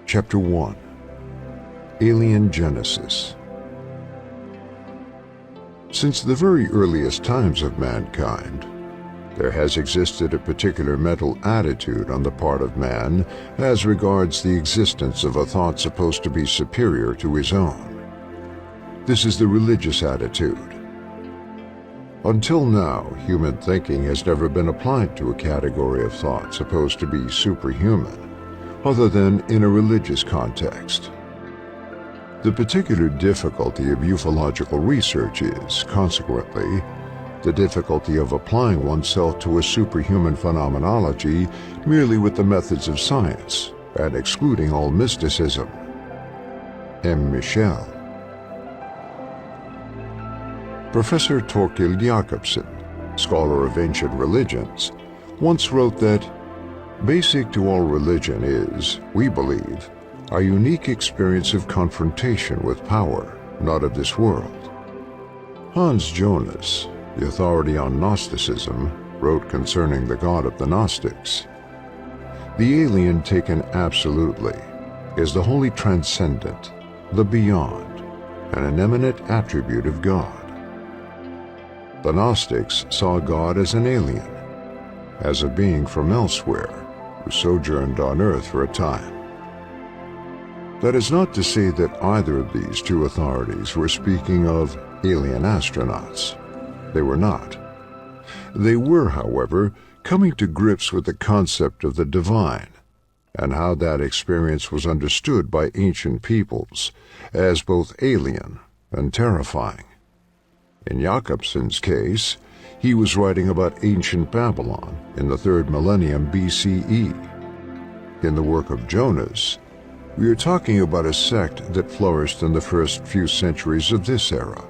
Chapter 1. Alien Genesis. Since the very earliest times of mankind, there has existed a particular mental attitude on the part of man as regards the existence of a thought supposed to be superior to his own. This is the religious attitude. Until now, human thinking has never been applied to a category of thought supposed to be superhuman, other than in a religious context. The particular difficulty of ufological research is, consequently, the difficulty of applying oneself to a superhuman phenomenology merely with the methods of science and excluding all mysticism. M. Michel. Professor Torkild Jacobsen, scholar of ancient religions, once wrote that basic to all religion is, we believe, a unique experience of confrontation with power not of this world. Hans Jonas, the authority on Gnosticism, wrote concerning the God of the Gnostics, "The alien taken absolutely is the wholly transcendent, the beyond, and an eminent attribute of God." The Gnostics saw God as an alien, as a being from elsewhere who sojourned on earth for a time. That is not to say that either of these two authorities were speaking of alien astronauts. They were not. They were, however, coming to grips with the concept of the divine and how that experience was understood by ancient peoples as both alien and terrifying. In Jacobsen's case, he was writing about ancient Babylon in the 3rd millennium BCE. In the work of Jonas, we are talking about a sect that flourished in the first few centuries of this era.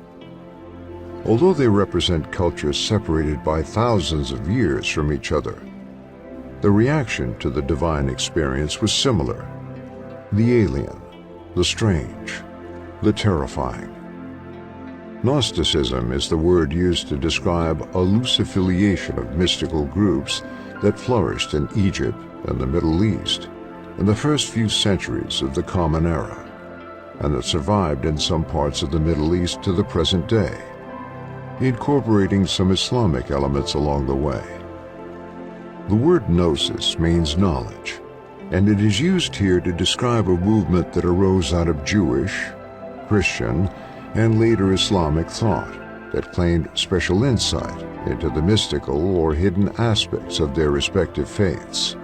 Although they represent cultures separated by thousands of years from each other, the reaction to the divine experience was similar: the alien, the strange, the terrifying. Gnosticism is the word used to describe a loose affiliation of mystical groups that flourished in Egypt and the Middle East in the first few centuries of the Common Era, and that survived in some parts of the Middle East to the present day, incorporating some Islamic elements along the way. The word gnosis means knowledge, and it is used here to describe a movement that arose out of Jewish, Christian, and later Islamic thought that claimed special insight into the mystical or hidden aspects of their respective faiths.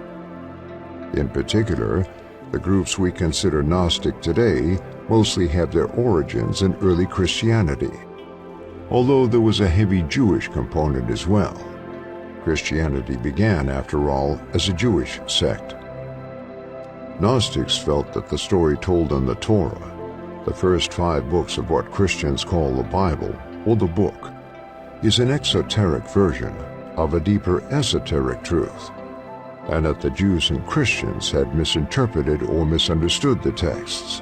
In particular, the groups we consider Gnostic today mostly have their origins in early Christianity, although there was a heavy Jewish component as well. Christianity began, after all, as a Jewish sect. Gnostics felt that the story told in the Torah, the first 5 books of what Christians call the Bible, or the book, is an exoteric version of a deeper esoteric truth, and that the Jews and Christians had misinterpreted or misunderstood the texts.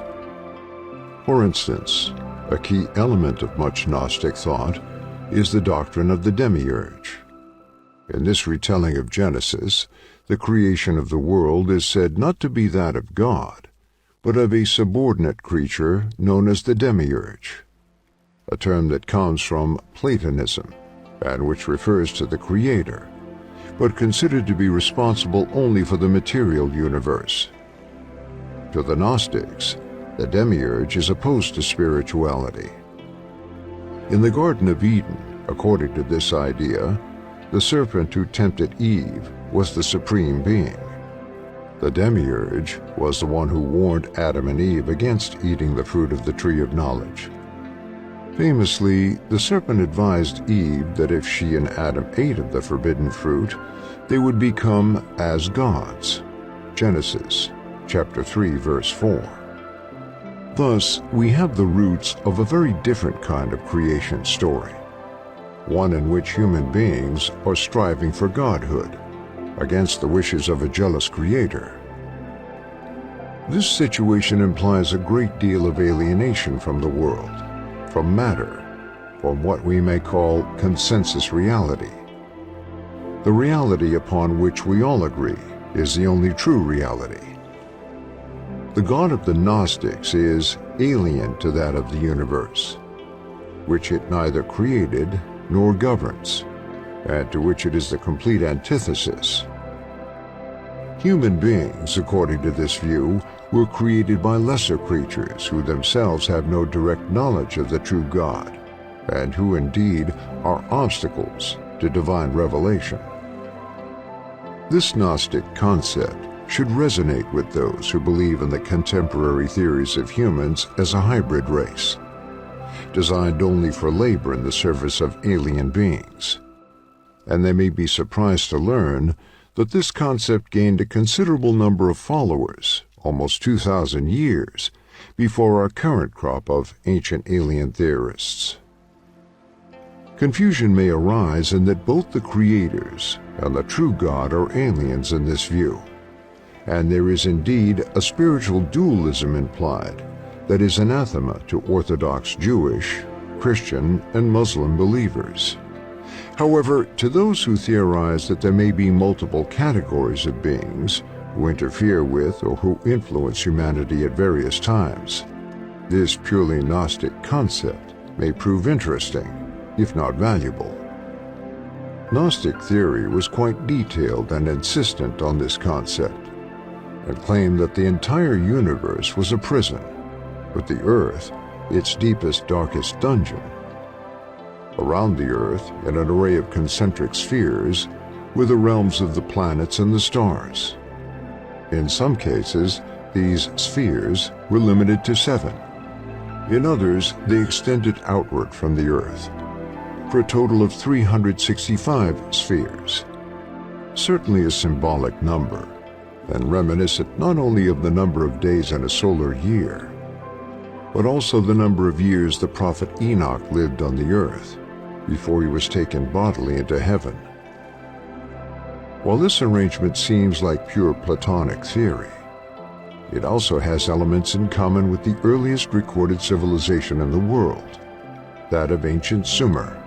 For instance, a key element of much Gnostic thought is the doctrine of the demiurge. In this retelling of Genesis, the creation of the world is said not to be that of God, but of a subordinate creature known as the demiurge, a term that comes from Platonism and which refers to the creator, but considered to be responsible only for the material universe. To the Gnostics, the demiurge is opposed to spirituality. In the Garden of Eden, according to this idea, the serpent who tempted Eve was the supreme being. The demiurge was the one who warned Adam and Eve against eating the fruit of the tree of knowledge. Famously, the serpent advised Eve that if she and Adam ate of the forbidden fruit, they would become as gods. Genesis chapter 3, verse 4. Thus, we have the roots of a very different kind of creation story, one in which human beings are striving for godhood against the wishes of a jealous creator. This situation implies a great deal of alienation from the world, from matter, from what we may call consensus reality. The reality upon which we all agree is the only true reality. The God of the Gnostics is alien to that of the universe, which it neither created nor governs, and to which it is the complete antithesis. Human beings, according to this view, were created by lesser creatures who themselves have no direct knowledge of the true God, and who indeed are obstacles to divine revelation. This Gnostic concept should resonate with those who believe in the contemporary theories of humans as a hybrid race, designed only for labor in the service of alien beings. And they may be surprised to learn that this concept gained a considerable number of followers, almost 2,000 years, before our current crop of ancient alien theorists. Confusion may arise in that both the creators and the true God are aliens in this view, and there is indeed a spiritual dualism implied that is anathema to Orthodox Jewish, Christian, and Muslim believers. However, to those who theorize that there may be multiple categories of beings who interfere with or who influence humanity at various times, this purely Gnostic concept may prove interesting, if not valuable. Gnostic theory was quite detailed and insistent on this concept, and claimed that the entire universe was a prison, with the Earth its deepest, darkest dungeon. Around the Earth, in an array of concentric spheres, were the realms of the planets and the stars. In some cases, these spheres were limited to 7. In others, they extended outward from the Earth, for a total of 365 spheres. Certainly a symbolic number, and reminiscent not only of the number of days in a solar year, but also the number of years the prophet Enoch lived on the earth before he was taken bodily into heaven. While this arrangement seems like pure Platonic theory, it also has elements in common with the earliest recorded civilization in the world, that of ancient Sumer.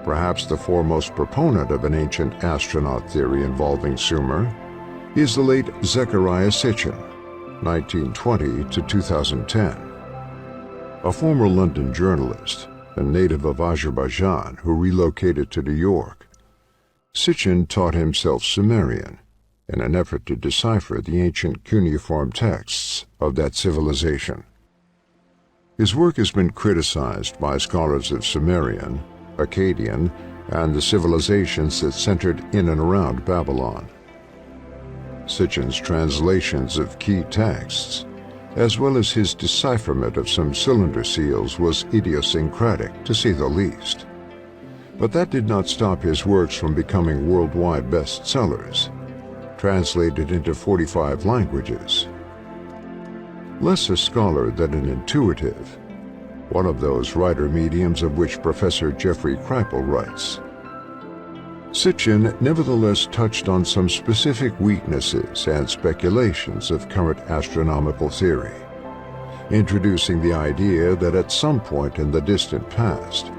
Perhaps the foremost proponent of an ancient astronaut theory involving Sumer is the late Zecharia Sitchin, 1920 to 2010. A former London journalist and native of Azerbaijan who relocated to New York, Sitchin taught himself Sumerian in an effort to decipher the ancient cuneiform texts of that civilization. His work has been criticized by scholars of Sumerian, Akkadian, and the civilizations that centered in and around Babylon. Sitchin's translations of key texts, as well as his decipherment of some cylinder seals, was idiosyncratic, to say the least. But that did not stop his works from becoming worldwide bestsellers, translated into 45 languages. Less a scholar than an intuitive, one of those writer mediums of which Professor Jeffrey Kripal writes, Sitchin nevertheless touched on some specific weaknesses and speculations of current astronomical theory, introducing the idea that at some point in the distant past,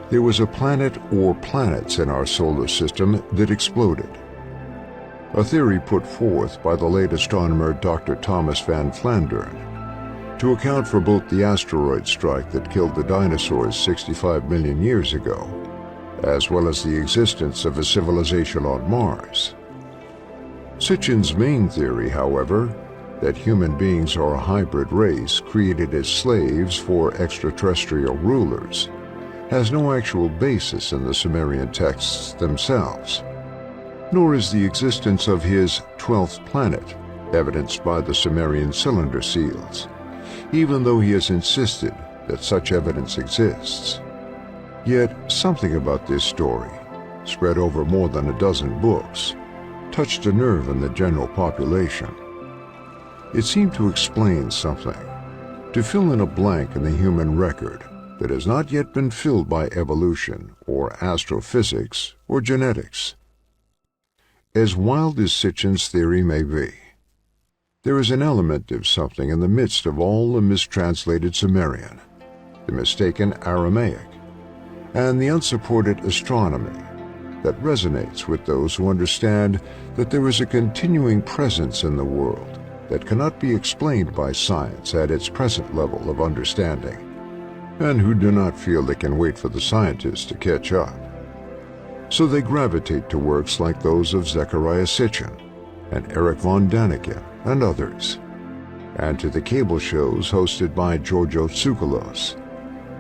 there was a planet or planets in our solar system that exploded. A theory put forth by the late astronomer Dr. Thomas Van Flandern to account for both the asteroid strike that killed the dinosaurs 65 million years ago, as well as the existence of a civilization on Mars. Sitchin's main theory, however, that human beings are a hybrid race created as slaves for extraterrestrial rulers, has no actual basis in the Sumerian texts themselves, nor is the existence of his 12th planet evidenced by the Sumerian cylinder seals, even though he has insisted that such evidence exists. Yet something about this story, spread over more than a dozen books, touched a nerve in the general population. It seemed to explain something, to fill in a blank in the human record that has not yet been filled by evolution or astrophysics or genetics. As wild as Sitchin's theory may be, there is an element of something in the midst of all the mistranslated Sumerian, the mistaken Aramaic, and the unsupported astronomy that resonates with those who understand that there is a continuing presence in the world that cannot be explained by science at its present level of understanding, and who do not feel they can wait for the scientists to catch up. So they gravitate to works like those of Zecharia Sitchin and Eric von Daniken and others, and to the cable shows hosted by Giorgio Tsoukalos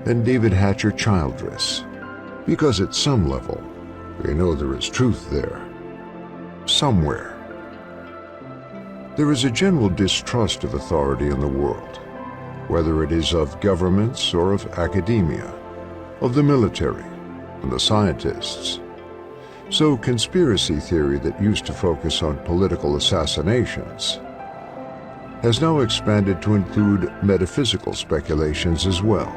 and David Hatcher Childress, because at some level we know there is truth there, somewhere. There is a general distrust of authority in the world, whether it is of governments or of academia, of the military and the scientists. So conspiracy theory that used to focus on political assassinations has now expanded to include metaphysical speculations as well.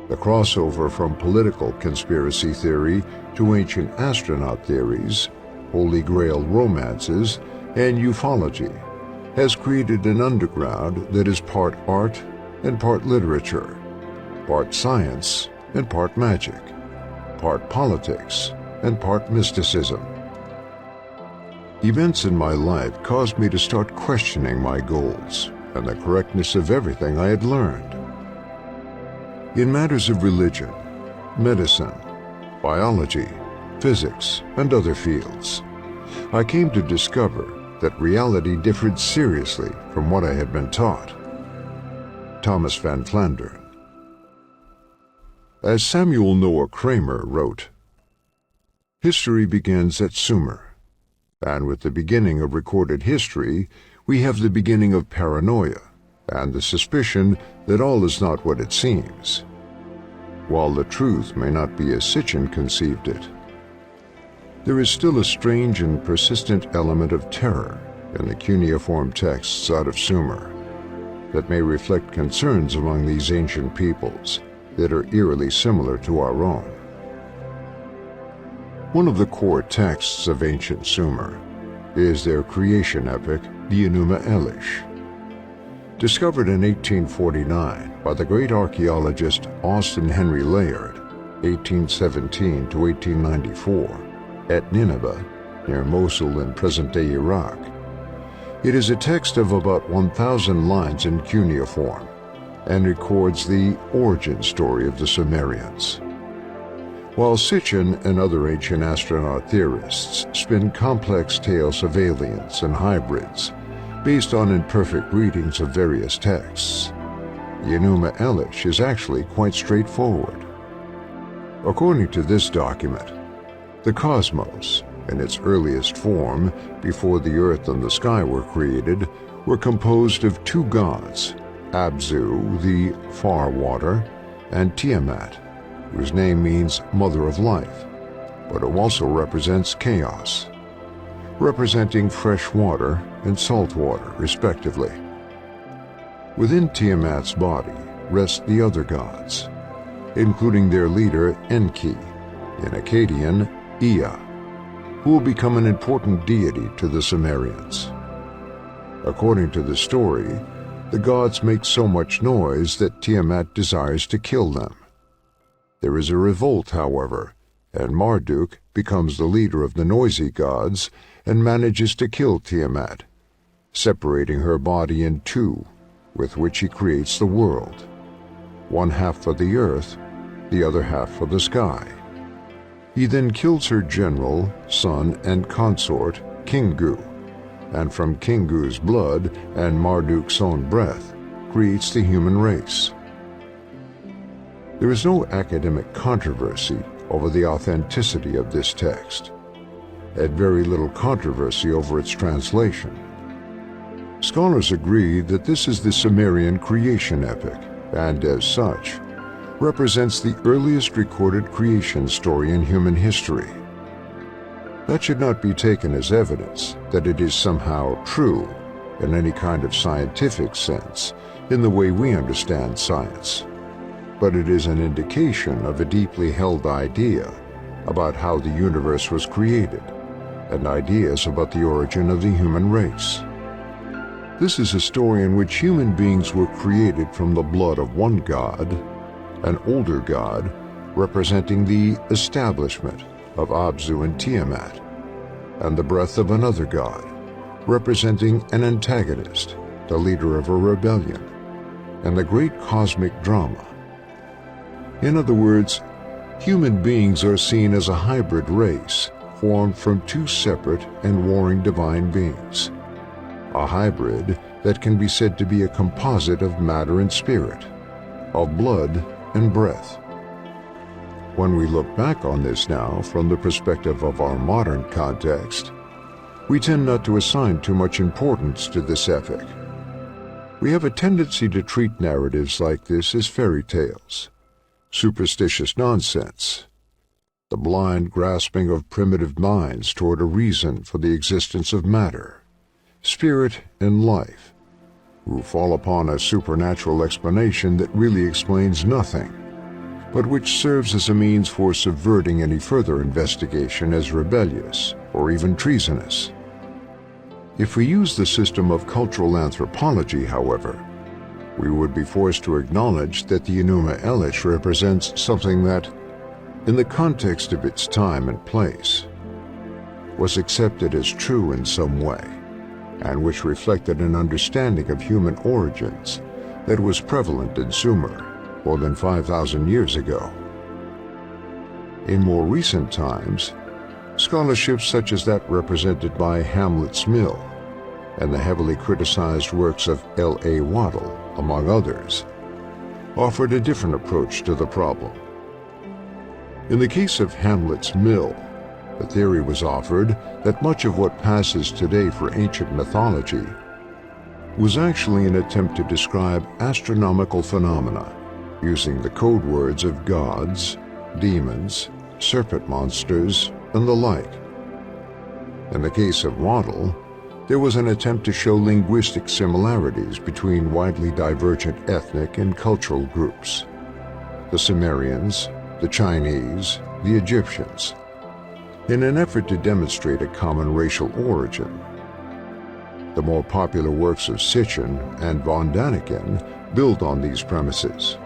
The crossover from political conspiracy theory to ancient astronaut theories, Holy Grail romances, and ufology has created an underground that is part art and part literature, part science and part magic, part politics and part mysticism. Events in my life caused me to start questioning my goals and the correctness of everything I had learned. In matters of religion, medicine, biology, physics, and other fields, I came to discover that reality differed seriously from what I had been taught. Thomas Van Flandern. As Samuel Noah Kramer wrote, "History begins at Sumer, and with the beginning of recorded history, we have the beginning of paranoia and the suspicion that all is not what it seems, while the truth may not be as Sitchin conceived it. There is still a strange and persistent element of terror in the cuneiform texts out of Sumer that may reflect concerns among these ancient peoples that are eerily similar to our own. One of the core texts of ancient Sumer is their creation epic, the Enuma Elish. Discovered in 1849 by the great archaeologist Austin Henry Layard, 1817 to 1894, at Nineveh, near Mosul in present-day Iraq. It is a text of about 1,000 lines in cuneiform and records the origin story of the Sumerians. While Sitchin and other ancient astronaut theorists spin complex tales of aliens and hybrids based on imperfect readings of various texts, the Enuma Elish is actually quite straightforward. According to this document, the cosmos, in its earliest form, before the earth and the sky were created, were composed of two gods, Abzu, the far water, and Tiamat, whose name means Mother of Life, but who also represents chaos, representing fresh water and salt water, respectively. Within Tiamat's body rest the other gods, including their leader Enki, in Akkadian, Ea, who will become an important deity to the Sumerians. According to the story, the gods make so much noise that Tiamat desires to kill them. There is a revolt, however, and Marduk becomes the leader of the noisy gods and manages to kill Tiamat, separating her body in two, with which he creates the world, one half for the earth, the other half for the sky. He then kills her general, son, and consort, Kingu, and from Kingu's blood and Marduk's own breath creates the human race. There is no academic controversy over the authenticity of this text, and very little controversy over its translation. Scholars agree that this is the Sumerian creation epic, and as such, represents the earliest recorded creation story in human history. That should not be taken as evidence that it is somehow true in any kind of scientific sense, in the way we understand science, but it is an indication of a deeply held idea about how the universe was created, and ideas about the origin of the human race. This is a story in which human beings were created from the blood of one god, an older god representing the establishment of Abzu and Tiamat, and the breath of another god, representing an antagonist, the leader of a rebellion, and the great cosmic drama. In other words, human beings are seen as a hybrid race formed from two separate and warring divine beings, a hybrid that can be said to be a composite of matter and spirit, of blood and breath. When we look back on this now from the perspective of our modern context, we tend not to assign too much importance to this epic. We have a tendency to treat narratives like this as fairy tales, superstitious nonsense, the blind grasping of primitive minds toward a reason for the existence of matter, spirit, and life, who fall upon a supernatural explanation that really explains nothing, but which serves as a means for subverting any further investigation as rebellious or even treasonous. If we use the system of cultural anthropology, however, we would be forced to acknowledge that the Enuma Elish represents something that, in the context of its time and place, was accepted as true in some way, and which reflected an understanding of human origins that was prevalent in Sumer more than 5,000 years ago. In more recent times, scholarships such as that represented by Hamlet's Mill and the heavily criticized works of L.A. Waddell, among others, offered a different approach to the problem. In the case of Hamlet's Mill, the theory was offered that much of what passes today for ancient mythology was actually an attempt to describe astronomical phenomena using the code words of gods, demons, serpent monsters, and the like. In the case of Waddell, there was an attempt to show linguistic similarities between widely divergent ethnic and cultural groups: the Sumerians, the Chinese, the Egyptians, in an effort to demonstrate a common racial origin. The more popular works of Sitchin and von Daniken build on these premises,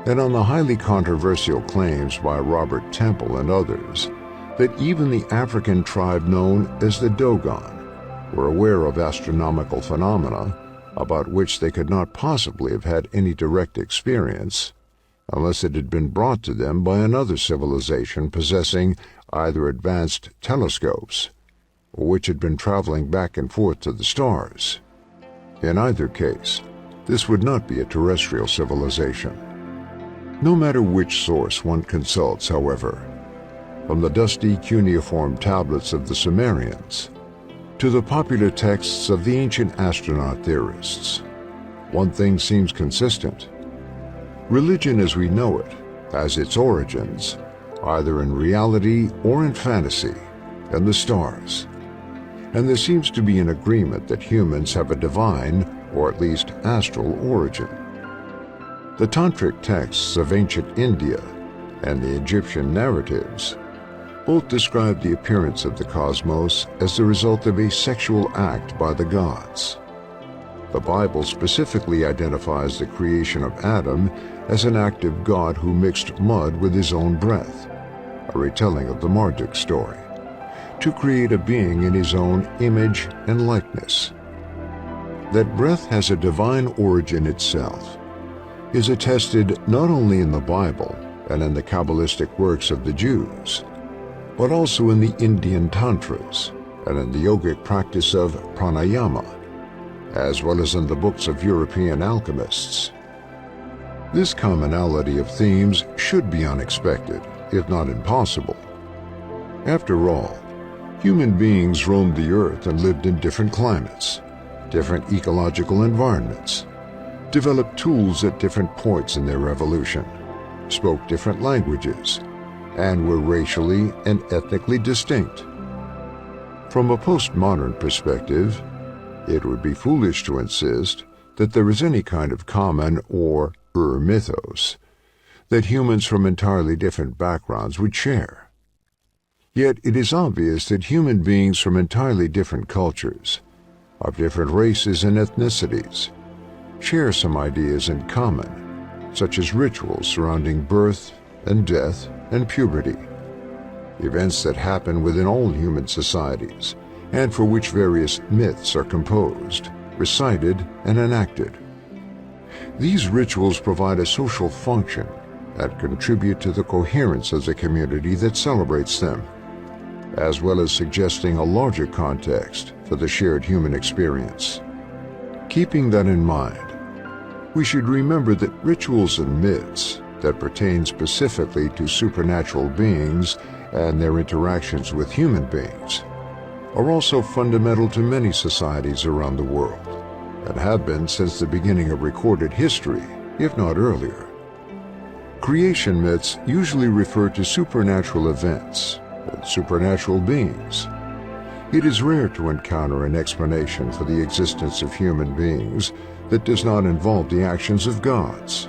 and on the highly controversial claims by Robert Temple and others that even the African tribe known as the Dogon were aware of astronomical phenomena about which they could not possibly have had any direct experience unless it had been brought to them by another civilization possessing either advanced telescopes or which had been traveling back and forth to the stars. In either case, this would not be a terrestrial civilization. No matter which source one consults, however, from the dusty cuneiform tablets of the Sumerians to the popular texts of the ancient astronaut theorists, one thing seems consistent. Religion as we know it has its origins either in reality or in fantasy and the stars, and there seems to be an agreement that humans have a divine, or at least astral, origin. The tantric texts of ancient India and the Egyptian narratives both describe the appearance of the cosmos as the result of a sexual act by the gods. The Bible specifically identifies the creation of Adam as an act of God who mixed mud with his own breath, a retelling of the Marduk story, to create a being in his own image and likeness. That breath has a divine origin itself is attested not only in the Bible and in the Kabbalistic works of the Jews, but also in the Indian Tantras and in the yogic practice of pranayama, as well as in the books of European alchemists. This commonality of themes should be unexpected, if not impossible. After all, human beings roamed the earth and lived in different climates, different ecological environments, developed tools at different points in their evolution, spoke different languages, and were racially and ethnically distinct. From a postmodern perspective, it would be foolish to insist that there is any kind of common or mythos that humans from entirely different backgrounds would share. Yet it is obvious that human beings from entirely different cultures, of different races and ethnicities, share some ideas in common, such as rituals surrounding birth and death and puberty, events that happen within all human societies and for which various myths are composed, recited, and enacted. These rituals provide a social function and contribute to the coherence of the community that celebrates them, as well as suggesting a larger context for the shared human experience. Keeping that in mind, we should remember that rituals and myths that pertain specifically to supernatural beings and their interactions with human beings are also fundamental to many societies around the world, and have been since the beginning of recorded history, if not earlier. Creation myths usually refer to supernatural events and supernatural beings. It is rare to encounter an explanation for the existence of human beings that does not involve the actions of gods.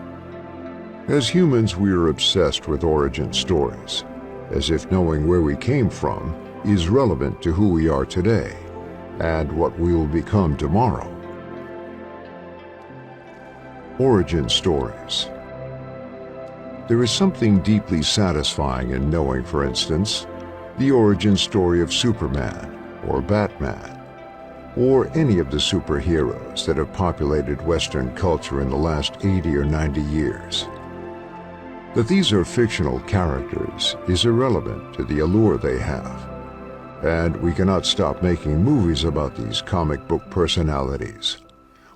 As humans, we are obsessed with origin stories, as if knowing where we came from is relevant to who we are today and what we will become tomorrow. Origin stories. There is something deeply satisfying in knowing, for instance, the origin story of Superman or Batman, or any of the superheroes that have populated Western culture in the last 80 or 90 years. That these are fictional characters is irrelevant to the allure they have, and we cannot stop making movies about these comic book personalities,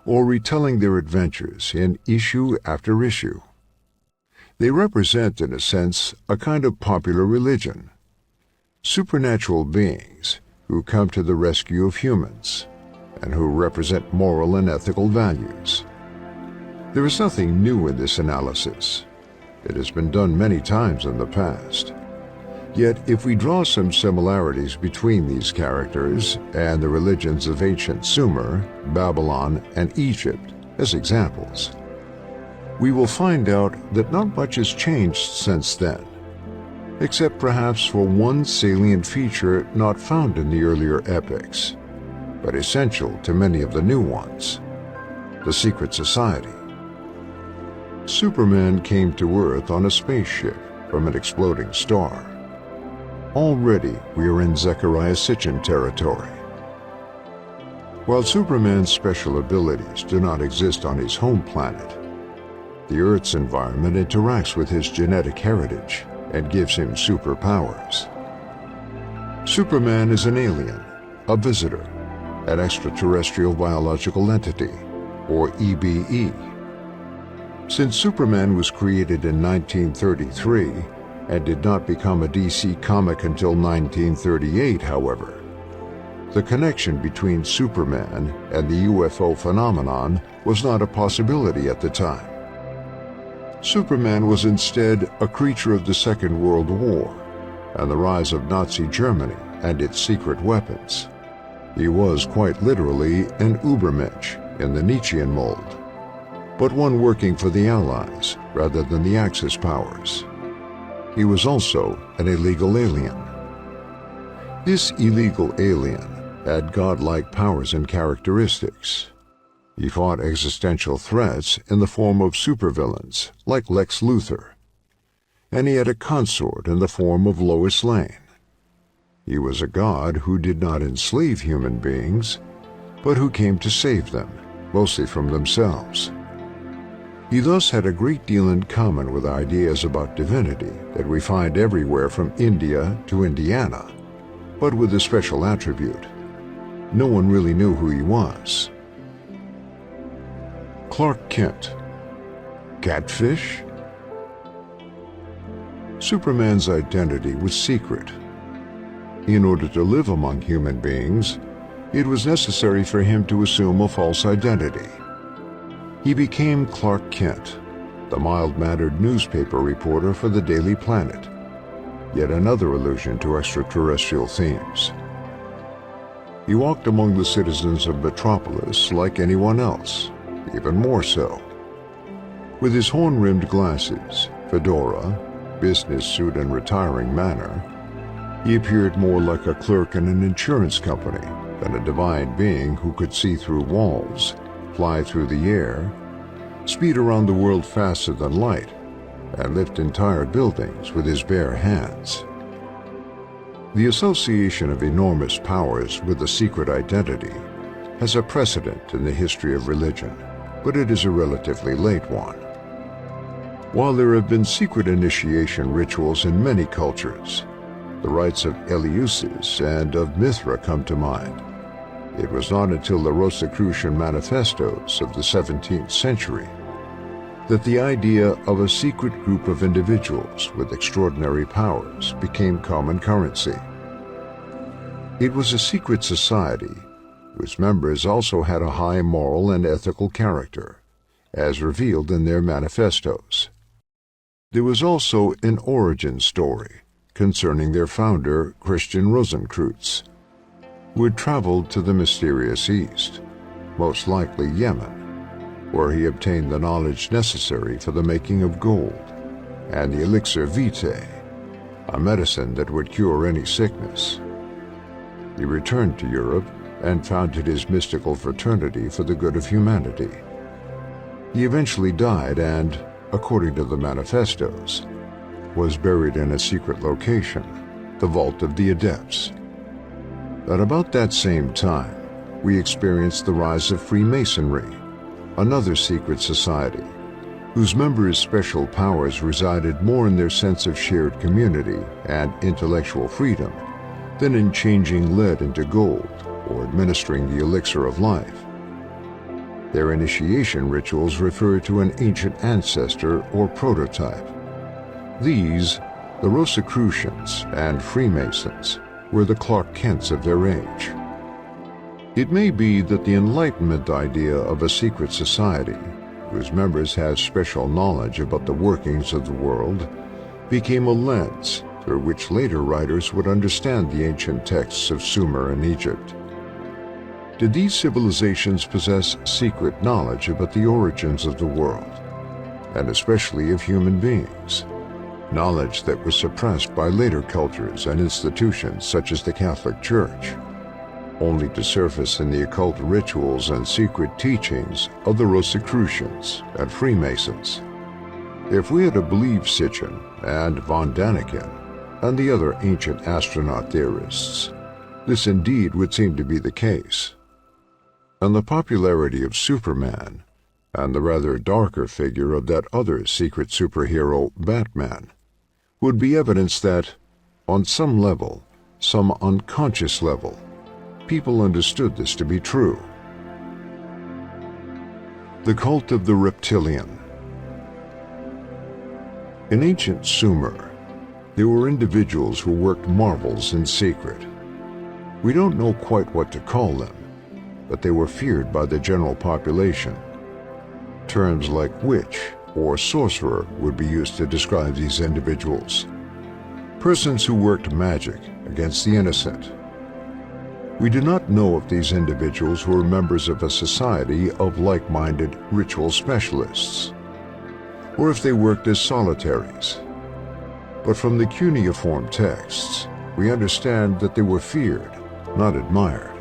or retelling their adventures in issue after issue. They represent, in a sense, a kind of popular religion. Supernatural beings who come to the rescue of humans, and who represent moral and ethical values. There is nothing new in this analysis. It has been done many times in the past. Yet, if we draw some similarities between these characters and the religions of ancient Sumer, Babylon, and Egypt as examples, we will find out that not much has changed since then, except perhaps for one salient feature not found in the earlier epics, but essential to many of the new ones: the secret society. Superman came to Earth on a spaceship from an exploding star. Already we are in Zecharia Sitchin territory. While Superman's special abilities do not exist on his home planet, the Earth's environment interacts with his genetic heritage and gives him superpowers. Superman is an alien, a visitor, an extraterrestrial biological entity, or EBE. Since Superman was created in 1933 and did not become a DC comic until 1938, however, the connection between Superman and the UFO phenomenon was not a possibility at the time. Superman was instead a creature of the Second World War and the rise of Nazi Germany and its secret weapons. He was quite literally an Übermensch in the Nietzschean mold, but one working for the Allies rather than the Axis powers. He was also an illegal alien. This illegal alien had godlike powers and characteristics. He fought existential threats in the form of supervillains like Lex Luthor, and he had a consort in the form of Lois Lane. He was a god who did not enslave human beings, but who came to save them, mostly from themselves. He thus had a great deal in common with ideas about divinity that we find everywhere from India to Indiana, but with a special attribute: no one really knew who he was. Clark Kent. Catfish? Superman's identity was secret. In order to live among human beings, it was necessary for him to assume a false identity. He became Clark Kent, the mild-mannered newspaper reporter for the Daily Planet, yet another allusion to extraterrestrial themes. He walked among the citizens of Metropolis like anyone else, even more so. With his horn-rimmed glasses, fedora, business suit, and retiring manner, he appeared more like a clerk in an insurance company than a divine being who could see through walls, fly through the air, speed around the world faster than light, and lift entire buildings with his bare hands. The association of enormous powers with a secret identity has a precedent in the history of religion, but it is a relatively late one. While there have been secret initiation rituals in many cultures, the rites of Eleusis and of Mithra come to mind. It was not until the Rosicrucian manifestos of the 17th century that the idea of a secret group of individuals with extraordinary powers became common currency. It was a secret society whose members also had a high moral and ethical character, as revealed in their manifestos. There was also an origin story concerning their founder, Christian Rosenkreutz, who had traveled to the mysterious East, most likely Yemen, where he obtained the knowledge necessary for the making of gold and the elixir vitae, a medicine that would cure any sickness. He returned to Europe and founded his mystical fraternity for the good of humanity. He eventually died and, according to the manifestos, was buried in a secret location, the Vault of the Adepts. At about that same time, we experienced the rise of Freemasonry, another secret society, whose members' special powers resided more in their sense of shared community and intellectual freedom than in changing lead into gold or administering the elixir of life. Their initiation rituals refer to an ancient ancestor or prototype. These, the Rosicrucians and Freemasons, were the Clark Kents of their age. It may be that the Enlightenment idea of a secret society, whose members have special knowledge about the workings of the world, became a lens through which later writers would understand the ancient texts of Sumer and Egypt. Did these civilizations possess secret knowledge about the origins of the world, and especially of human beings? Knowledge that was suppressed by later cultures and institutions such as the Catholic Church, only to surface in the occult rituals and secret teachings of the Rosicrucians and Freemasons. If we are to believe Sitchin and von Daniken and the other ancient astronaut theorists, this indeed would seem to be the case. And the popularity of Superman and the rather darker figure of that other secret superhero, Batman, would be evidence that, on some level, some unconscious level, people understood this to be true. The cult of the reptilian. In ancient Sumer, there were individuals who worked marvels in secret. We don't know quite what to call them, but they were feared by the general population. Terms like witch or sorcerer would be used to describe these individuals. Persons who worked magic against the innocent. We do not know if these individuals were members of a society of like-minded ritual specialists, or if they worked as solitaries. But from the cuneiform texts, we understand that they were feared, not admired.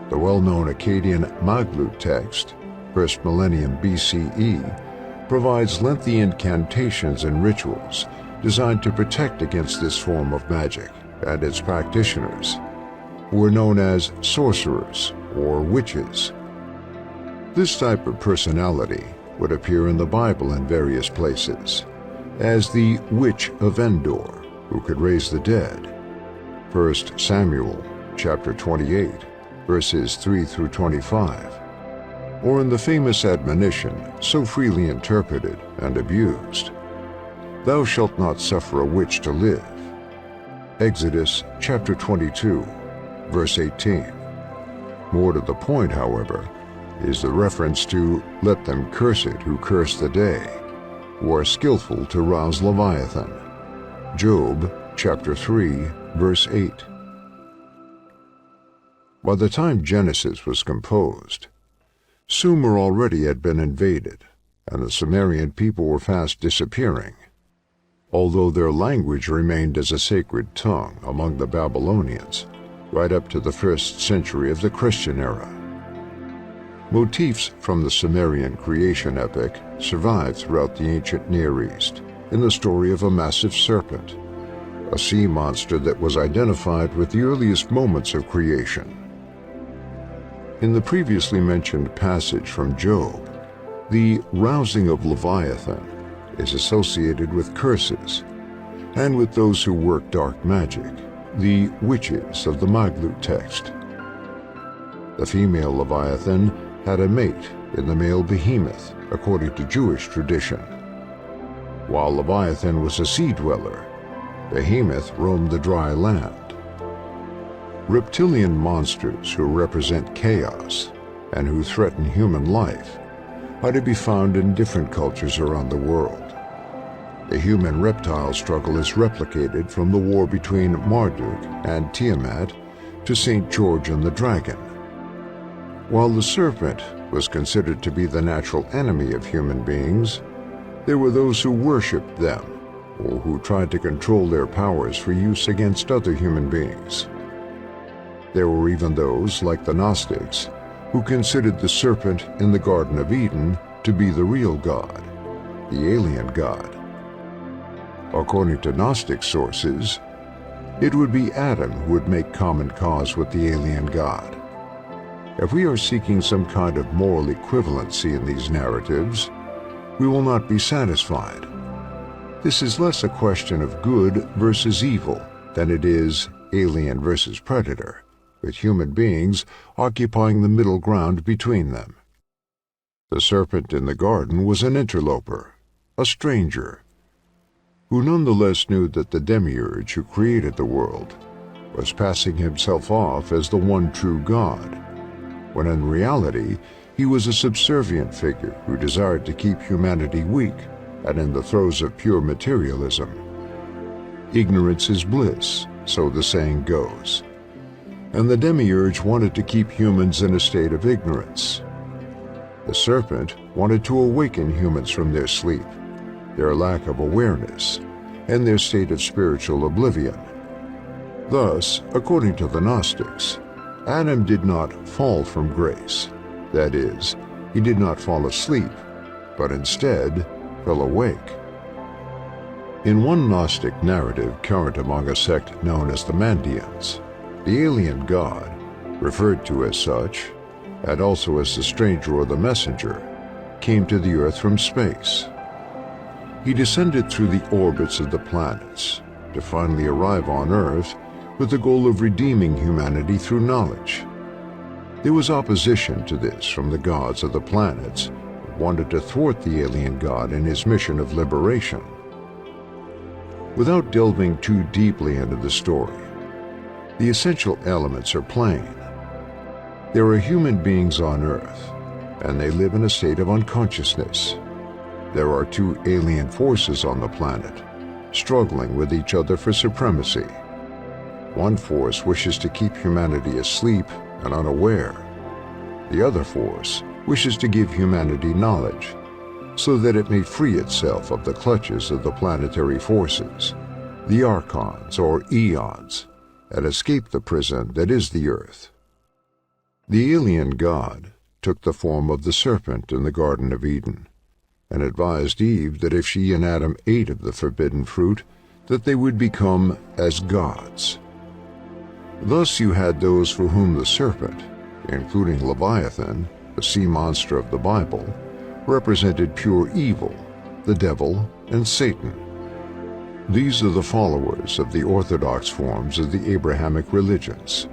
The well-known Akkadian Maglut text, 1st millennium BCE, provides lengthy incantations and rituals designed to protect against this form of magic and its practitioners, who were known as sorcerers or witches. This type of personality would appear in the Bible in various places as the Witch of Endor, who could raise the dead. 1 Samuel chapter 28, verses 3 through 25. Or in the famous admonition, so freely interpreted and abused, "Thou shalt not suffer a witch to live." Exodus chapter 22, verse 18. More to the point, however, is the reference to "let them curse it who curse the day, who are skillful to rouse Leviathan." Job chapter 3, verse 8. By the time Genesis was composed, Sumer already had been invaded, and the Sumerian people were fast disappearing, although their language remained as a sacred tongue among the Babylonians right up to the 1st century of the Christian era. Motifs from the Sumerian creation epic survived throughout the ancient Near East in the story of a massive serpent, a sea monster that was identified with the earliest moments of creation. In the previously mentioned passage from Job, the rousing of Leviathan is associated with curses and with those who work dark magic, the witches of the Maglut text. The female Leviathan had a mate in the male behemoth, according to Jewish tradition. While Leviathan was a sea-dweller, Behemoth roamed the dry land. Reptilian monsters who represent chaos and who threaten human life are to be found in different cultures around the world. The human-reptile struggle is replicated from the war between Marduk and Tiamat to St. George and the dragon. While the serpent was considered to be the natural enemy of human beings, there were those who worshipped them or who tried to control their powers for use against other human beings. There were even those, like the Gnostics, who considered the serpent in the Garden of Eden to be the real God, the alien God. According to Gnostic sources, it would be Adam who would make common cause with the alien God. If we are seeking some kind of moral equivalency in these narratives, we will not be satisfied. This is less a question of good versus evil than it is alien versus predator, with human beings occupying the middle ground between them. The serpent in the garden was an interloper, a stranger, who nonetheless knew that the demiurge who created the world was passing himself off as the one true God, when in reality he was a subservient figure who desired to keep humanity weak and in the throes of pure materialism. Ignorance is bliss, so the saying goes, and the demiurge wanted to keep humans in a state of ignorance. The serpent wanted to awaken humans from their sleep, their lack of awareness, and their state of spiritual oblivion. Thus, according to the Gnostics, Adam did not fall from grace. That is, he did not fall asleep, but instead fell awake. In one Gnostic narrative current among a sect known as the Mandeans, the alien god, referred to as such, and also as the stranger or the messenger, came to the earth from space. He descended through the orbits of the planets to finally arrive on Earth with the goal of redeeming humanity through knowledge. There was opposition to this from the gods of the planets who wanted to thwart the alien god in his mission of liberation. Without delving too deeply into the story, the essential elements are plain. There are human beings on Earth, and they live in a state of unconsciousness. There are two alien forces on the planet, struggling with each other for supremacy. One force wishes to keep humanity asleep and unaware. The other force wishes to give humanity knowledge, so that it may free itself of the clutches of the planetary forces, the archons or eons, and escape the prison that is the Earth. The alien god took the form of the serpent in the Garden of Eden, and advised Eve that if she and Adam ate of the forbidden fruit, that they would become as gods. Thus you had those for whom the serpent, including Leviathan, the sea monster of the Bible, represented pure evil, the devil, and Satan. These are the followers of the orthodox forms of the Abrahamic religions.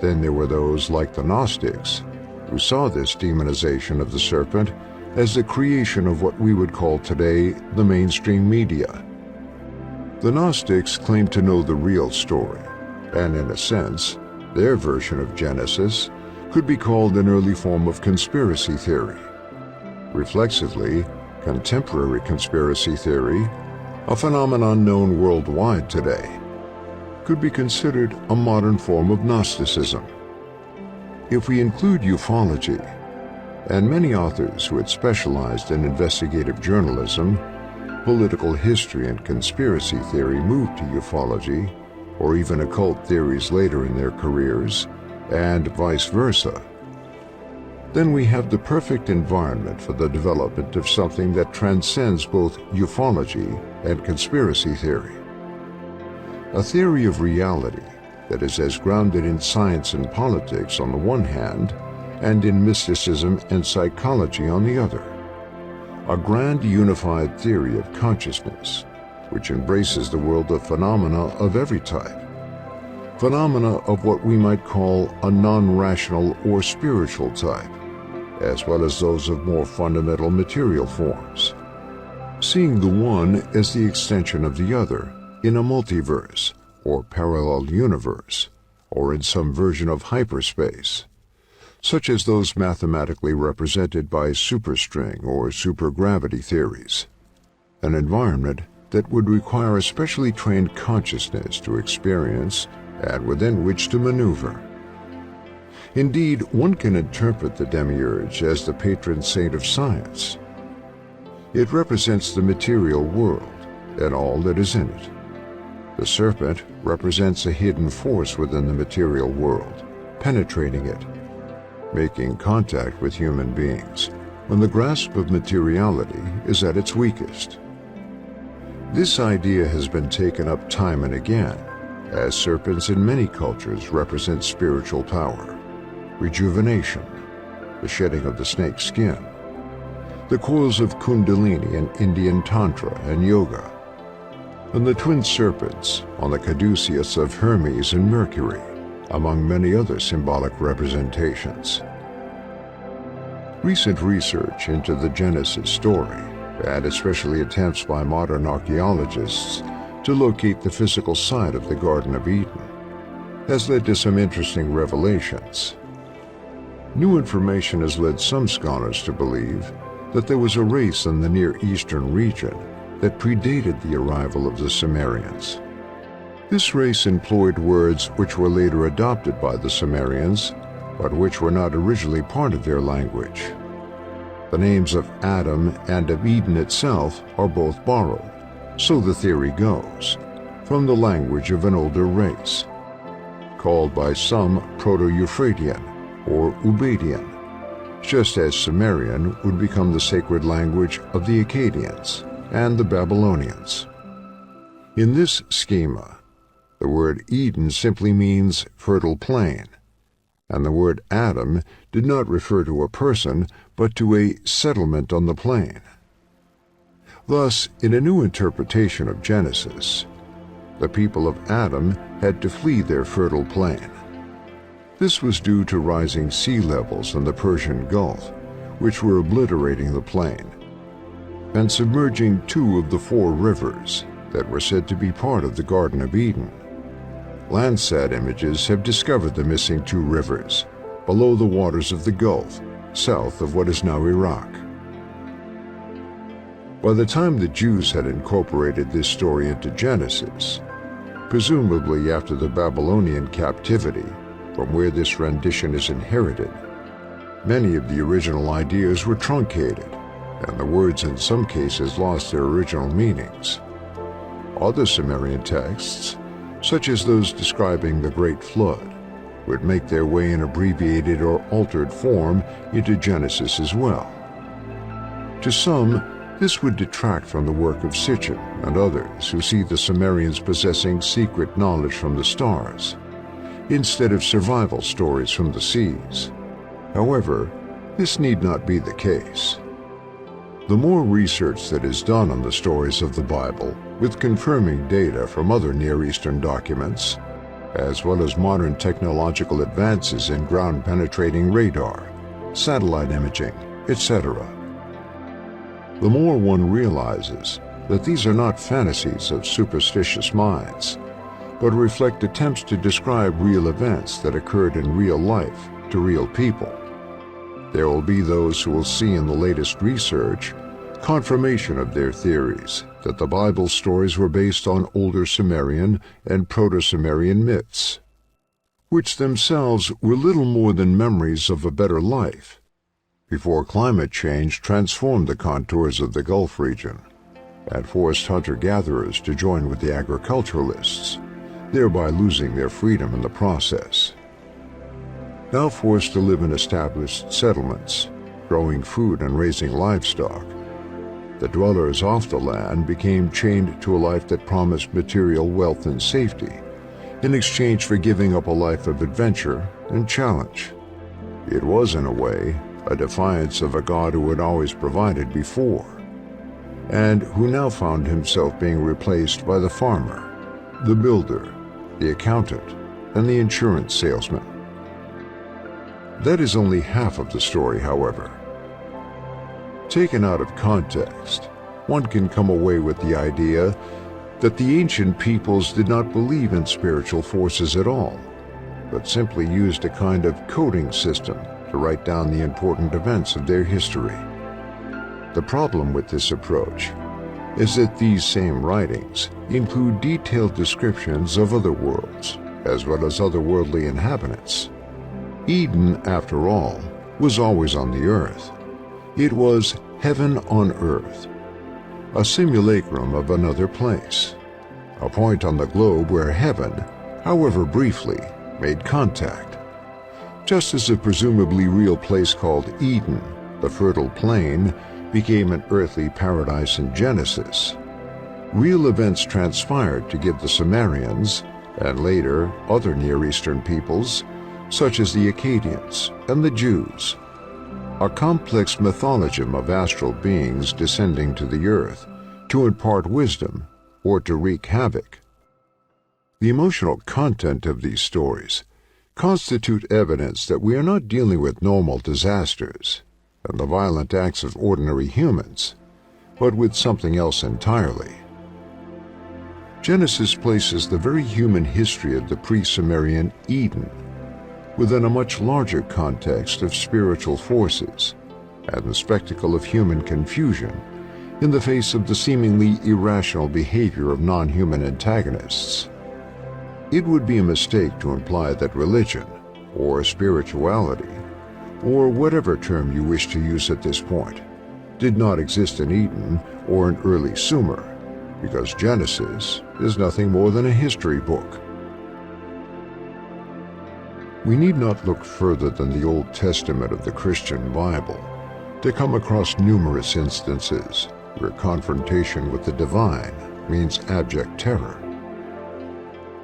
Then there were those like the Gnostics, who saw this demonization of the serpent as the creation of what we would call today the mainstream media. The Gnostics claimed to know the real story, and in a sense, their version of Genesis could be called an early form of conspiracy theory. Reflexively, contemporary conspiracy theory, a phenomenon known worldwide today, could be considered a modern form of Gnosticism. If we include ufology, and many authors who had specialized in investigative journalism, political history and conspiracy theory moved to ufology, or even occult theories later in their careers, and vice versa, then we have the perfect environment for the development of something that transcends both ufology and conspiracy theory. a theory of reality that is as grounded in science and politics on the one hand, and in mysticism and psychology on the other. A grand unified theory of consciousness, which embraces the world of phenomena of every type. Phenomena of what we might call a non-rational or spiritual type, as well as those of more fundamental material forms. Seeing the one as the extension of the other in a multiverse, or parallel universe, or in some version of hyperspace, such as those mathematically represented by superstring or supergravity theories. An environment that would require a specially trained consciousness to experience and within which to maneuver. Indeed, one can interpret the demiurge as the patron saint of science. It represents the material world and all that is in it. The serpent represents a hidden force within the material world, penetrating it, making contact with human beings when the grasp of materiality is at its weakest. This idea has been taken up time and again, as serpents in many cultures represent spiritual power, rejuvenation, the shedding of the snake's skin, the coils of Kundalini in Indian Tantra and Yoga, and the twin serpents on the caduceus of Hermes and Mercury, among many other symbolic representations. Recent research into the Genesis story, and especially attempts by modern archaeologists to locate the physical site of the Garden of Eden, has led to some interesting revelations. New information has led some scholars to believe that there was a race in the Near Eastern region that predated the arrival of the Sumerians. This race employed words which were later adopted by the Sumerians, but which were not originally part of their language. The names of Adam and of Eden itself are both borrowed, so the theory goes, from the language of an older race, called by some Proto-Euphratean or Ubaidian, just as Sumerian would become the sacred language of the Akkadians and the Babylonians. In this schema, the word Eden simply means fertile plain, and the word Adam did not refer to a person, but to a settlement on the plain. Thus, in a new interpretation of Genesis, the people of Adam had to flee their fertile plain. This was due to rising sea levels in the Persian Gulf, which were obliterating the plain, and submerging 2 of the 4 rivers that were said to be part of the Garden of Eden. Landsat images have discovered the missing 2 rivers below the waters of the Gulf, south of what is now Iraq. By the time the Jews had incorporated this story into Genesis, presumably after the Babylonian captivity, from where this rendition is inherited, many of the original ideas were truncated, and the words in some cases lost their original meanings. Other Sumerian texts, such as those describing the Great Flood, would make their way in abbreviated or altered form into Genesis as well. To some, this would detract from the work of Sitchin and others who see the Sumerians possessing secret knowledge from the stars, instead of survival stories from the seas. However, this need not be the case. The more research that is done on the stories of the Bible, with confirming data from other Near Eastern documents, as well as modern technological advances in ground-penetrating radar, satellite imaging, etc., the more one realizes that these are not fantasies of superstitious minds, but reflect attempts to describe real events that occurred in real life to real people. There will be those who will see in the latest research confirmation of their theories that the Bible stories were based on older Sumerian and Proto-Sumerian myths, which themselves were little more than memories of a better life, before climate change transformed the contours of the Gulf region and forced hunter-gatherers to join with the agriculturalists, thereby losing their freedom in the process. Now forced to live in established settlements, growing food and raising livestock, The dwellers off the land became chained to a life that promised material wealth and safety, in exchange for giving up a life of adventure and challenge. It was, in a way, a defiance of a God who had always provided before, and who now found himself being replaced by the farmer, the builder, the accountant, and the insurance salesman. That is only half of the story, however. Taken out of context, one can come away with the idea that the ancient peoples did not believe in spiritual forces at all, but simply used a kind of coding system to write down the important events of their history. The problem with this approach is that these same writings include detailed descriptions of other worlds, as well as otherworldly inhabitants. Eden, after all, was always on the earth. It was heaven on earth, a simulacrum of another place, a point on the globe where heaven, however briefly, made contact. Just as a presumably real place called Eden, the fertile plain, became an earthly paradise in Genesis, real events transpired to give the Sumerians, and later other Near Eastern peoples, such as the Akkadians and the Jews, a complex mythology of astral beings descending to the earth to impart wisdom or to wreak havoc. The emotional content of these stories constitute evidence that we are not dealing with normal disasters and the violent acts of ordinary humans, but with something else entirely. Genesis places the very human history of the pre-Sumerian Eden within a much larger context of spiritual forces and the spectacle of human confusion in the face of the seemingly irrational behavior of non-human antagonists. It would be a mistake to imply that religion, or spirituality, or whatever term you wish to use at this point, did not exist in Eden or in early Sumer, because Genesis is nothing more than a history book. We need not look further than the Old Testament of the Christian Bible to come across numerous instances where confrontation with the divine means abject terror.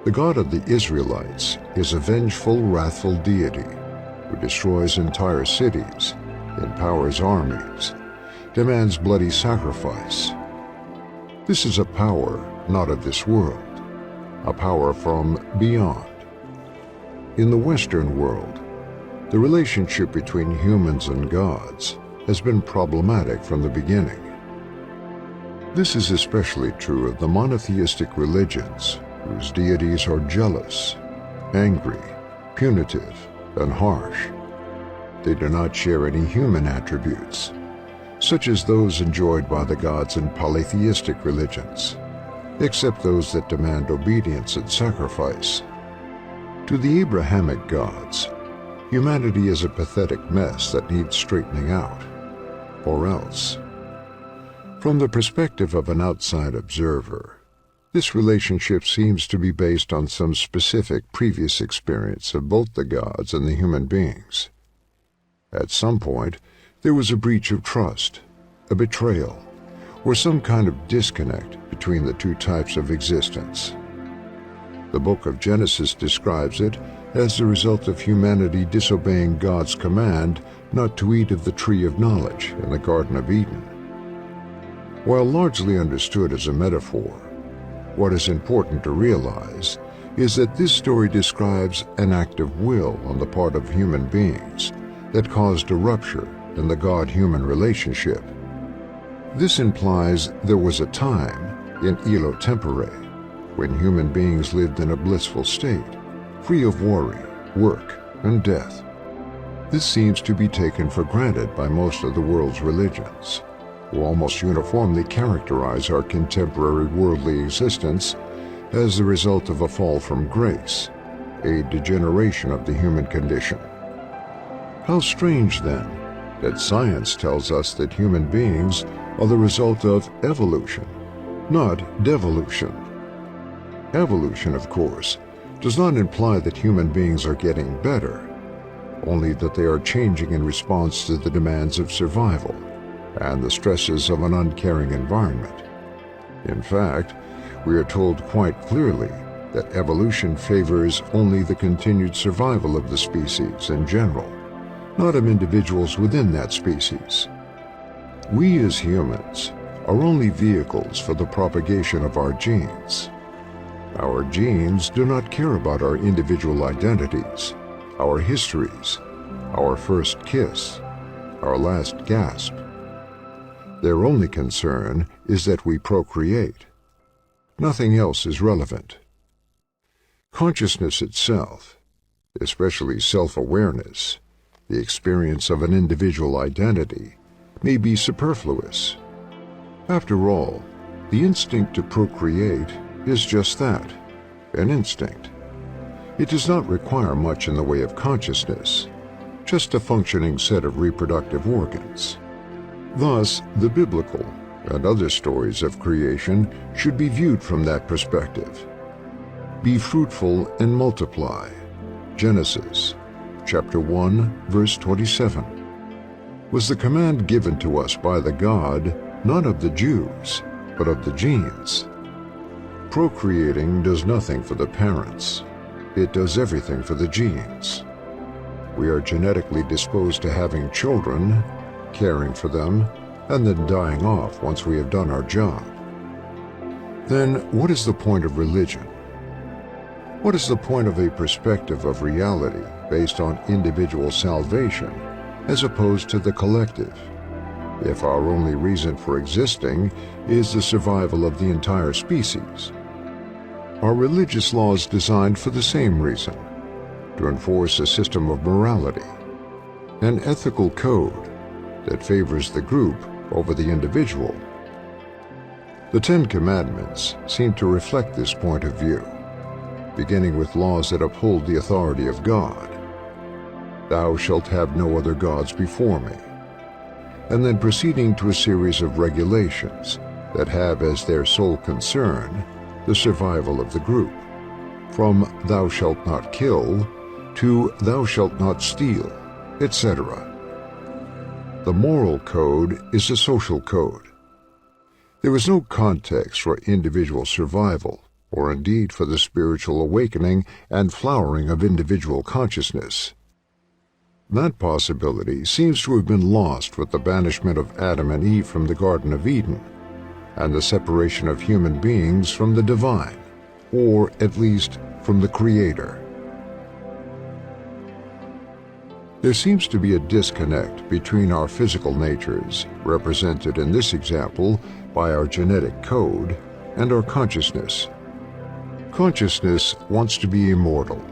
The God of the Israelites is a vengeful, wrathful deity who destroys entire cities, empowers armies, demands bloody sacrifice. This is a power not of this world, a power from beyond. In the Western world, the relationship between humans and gods has been problematic from the beginning. This is especially true of the monotheistic religions, whose deities are jealous, angry, punitive, and harsh. They do not share any human attributes, such as those enjoyed by the gods in polytheistic religions, except those that demand obedience and sacrifice. To the Abrahamic gods, humanity is a pathetic mess that needs straightening out, or else. From the perspective of an outside observer, this relationship seems to be based on some specific previous experience of both the gods and the human beings. At some point, there was a breach of trust, a betrayal, or some kind of disconnect between the two types of existence. The book of Genesis describes it as the result of humanity disobeying God's command not to eat of the tree of knowledge in the Garden of Eden. While largely understood as a metaphor, what is important to realize is that this story describes an act of will on the part of human beings that caused a rupture in the God-human relationship. This implies there was a time in Elo Tempore when human beings lived in a blissful state, free of worry, work, and death. This seems to be taken for granted by most of the world's religions, who almost uniformly characterize our contemporary worldly existence as the result of a fall from grace, a degeneration of the human condition. How strange, then, that science tells us that human beings are the result of evolution, not devolution. Evolution, of course, does not imply that human beings are getting better, only that they are changing in response to the demands of survival, and the stresses of an uncaring environment. In fact, we are told quite clearly that evolution favors only the continued survival of the species in general, not of individuals within that species. We as humans are only vehicles for the propagation of our genes. Our genes do not care about our individual identities, our histories, our first kiss, our last gasp. Their only concern is that we procreate. Nothing else is relevant. Consciousness itself, especially self-awareness, the experience of an individual identity, may be superfluous. After all, the instinct to procreate is just that, an instinct. It does not require much in the way of consciousness, just a functioning set of reproductive organs. Thus, the biblical and other stories of creation should be viewed from that perspective. Be fruitful and multiply. Genesis, chapter 1, verse 27. Was the command given to us by the God, not of the Jews, but of the genes. Procreating does nothing for the parents. It does everything for the genes. We are genetically disposed to having children, caring for them, and then dying off once we have done our job. Then what is the point of religion? What is the point of a perspective of reality based on individual salvation as opposed to the collective, if our only reason for existing is the survival of the entire species? Are religious laws designed for the same reason, to enforce a system of morality, an ethical code that favors the group over the individual? The Ten Commandments seem to reflect this point of view, beginning with laws that uphold the authority of God. Thou shalt have no other gods before me, and then proceeding to a series of regulations that have as their sole concern the survival of the group, from thou shalt not kill to thou shalt not steal, etc. The moral code is a social code. There is no context for individual survival, or indeed for the spiritual awakening and flowering of individual consciousness. That possibility seems to have been lost with the banishment of Adam and Eve from the Garden of Eden, and the separation of human beings from the divine, or at least from the Creator. There seems to be a disconnect between our physical natures, represented in this example by our genetic code, and our consciousness. Consciousness wants to be immortal,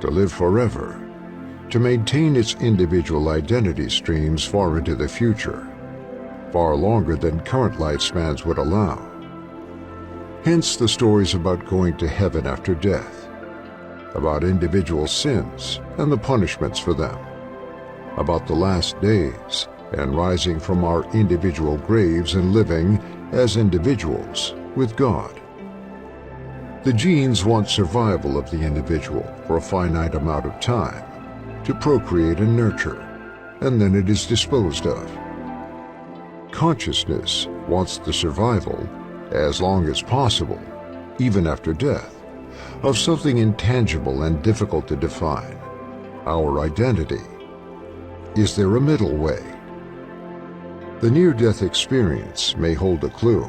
to live forever, to maintain its individual identity streams far into the future, far longer than current lifespans would allow. Hence the stories about going to heaven after death, about individual sins and the punishments for them, about the last days and rising from our individual graves and living as individuals with God. The genes want survival of the individual for a finite amount of time, to procreate and nurture, and then it is disposed of. Consciousness wants the survival, as long as possible, even after death, of something intangible and difficult to define, our identity. Is there a middle way? The near-death experience may hold a clue.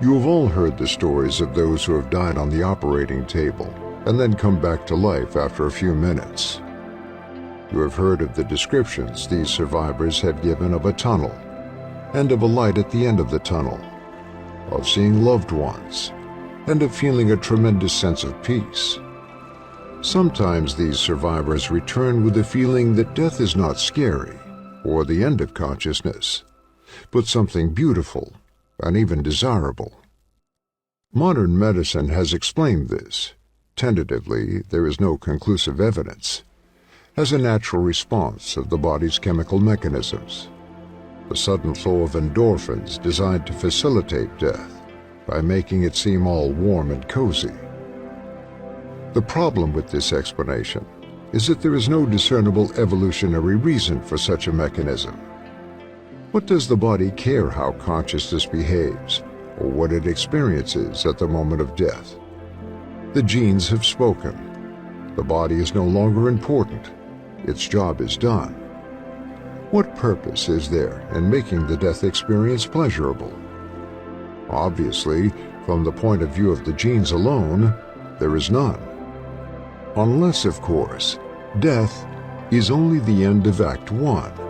You have all heard the stories of those who have died on the operating table and then come back to life after a few minutes. You have heard of the descriptions these survivors have given of a tunnel, and of a light at the end of the tunnel, of seeing loved ones, and of feeling a tremendous sense of peace. Sometimes these survivors return with the feeling that death is not scary, or the end of consciousness, but something beautiful and even desirable. Modern medicine has explained this. Tentatively, there is no conclusive evidence, as a natural response of the body's chemical mechanisms, the sudden flow of endorphins designed to facilitate death by making it seem all warm and cozy. The problem with this explanation is that there is no discernible evolutionary reason for such a mechanism. What does the body care how consciousness behaves, or what it experiences at the moment of death? The genes have spoken. The body is no longer important. Its job is done. What purpose is there in making the death experience pleasurable? Obviously, from the point of view of the genes alone, there is none. Unless, of course, death is only the end of Act 1,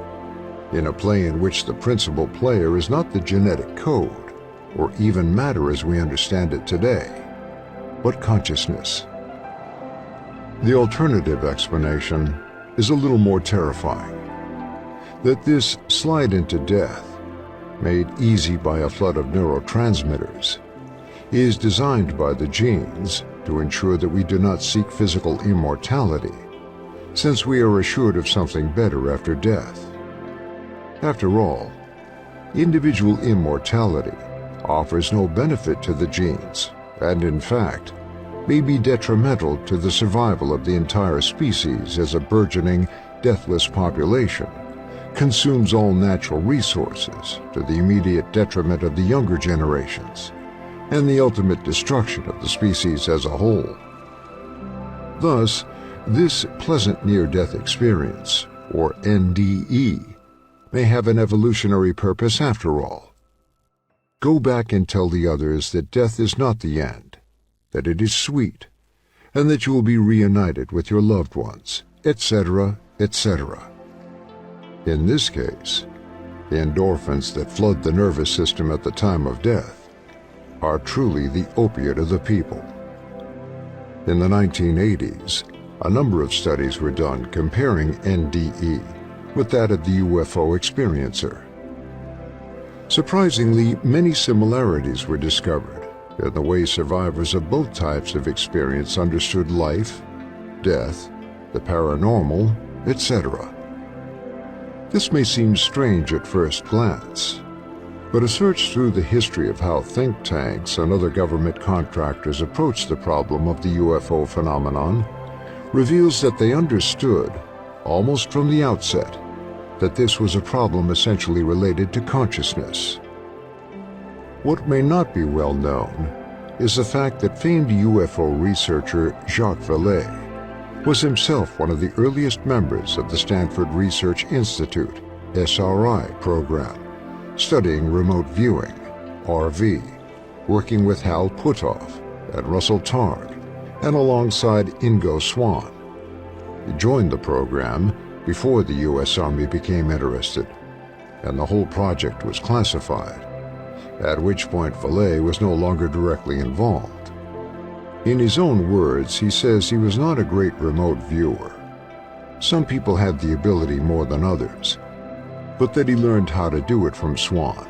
in a play in which the principal player is not the genetic code, or even matter as we understand it today, but consciousness. The alternative explanation is a little more terrifying, that this slide into death, made easy by a flood of neurotransmitters, is designed by the genes to ensure that we do not seek physical immortality, since we are assured of something better after death. After all, individual immortality offers no benefit to the genes, and in fact, may be detrimental to the survival of the entire species as a burgeoning, deathless population consumes all natural resources to the immediate detriment of the younger generations and the ultimate destruction of the species as a whole. Thus, this pleasant near-death experience, or NDE, may have an evolutionary purpose after all. Go back and tell the others that death is not the end, that it is sweet, and that you will be reunited with your loved ones, etc., etc. In this case, the endorphins that flood the nervous system at the time of death are truly the opiate of the people. In the 1980s, a number of studies were done comparing NDE with that of the UFO experiencer. Surprisingly, many similarities were discovered in the way survivors of both types of experience understood life, death, the paranormal, etc. This may seem strange at first glance, but a search through the history of how think tanks and other government contractors approached the problem of the UFO phenomenon reveals that they understood, almost from the outset, that this was a problem essentially related to consciousness. What may not be well known is the fact that famed UFO researcher Jacques Vallée was himself one of the earliest members of the Stanford Research Institute SRI program, studying remote viewing, RV, working with Hal Puthoff and Russell Targ, and alongside Ingo Swann. He joined the program before the U.S. Army became interested, and the whole project was classified, at which point Vallée was no longer directly involved. In his own words, he says he was not a great remote viewer. Some people had the ability more than others, but that he learned how to do it from Swann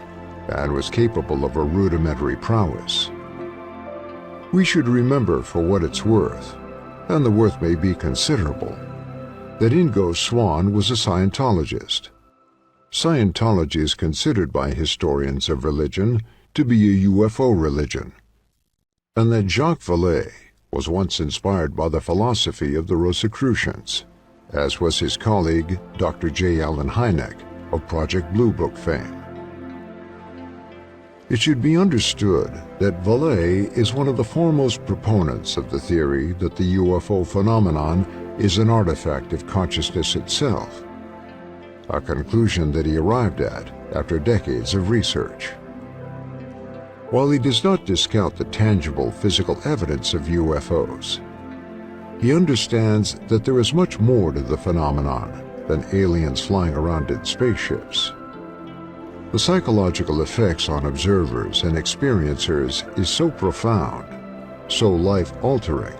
and was capable of a rudimentary prowess. We should remember, for what it's worth, and the worth may be considerable, that Ingo Swann was a Scientologist. Scientology is considered by historians of religion to be a UFO religion, and that Jacques Vallée was once inspired by the philosophy of the Rosicrucians, as was his colleague Dr. J. Allen Hynek of Project Blue Book fame. It should be understood that Vallée is one of the foremost proponents of the theory that the UFO phenomenon is an artifact of consciousness itself, a conclusion that he arrived at after decades of research. While he does not discount the tangible physical evidence of UFOs, he understands that there is much more to the phenomenon than aliens flying around in spaceships. The psychological effects on observers and experiencers is so profound, so life-altering,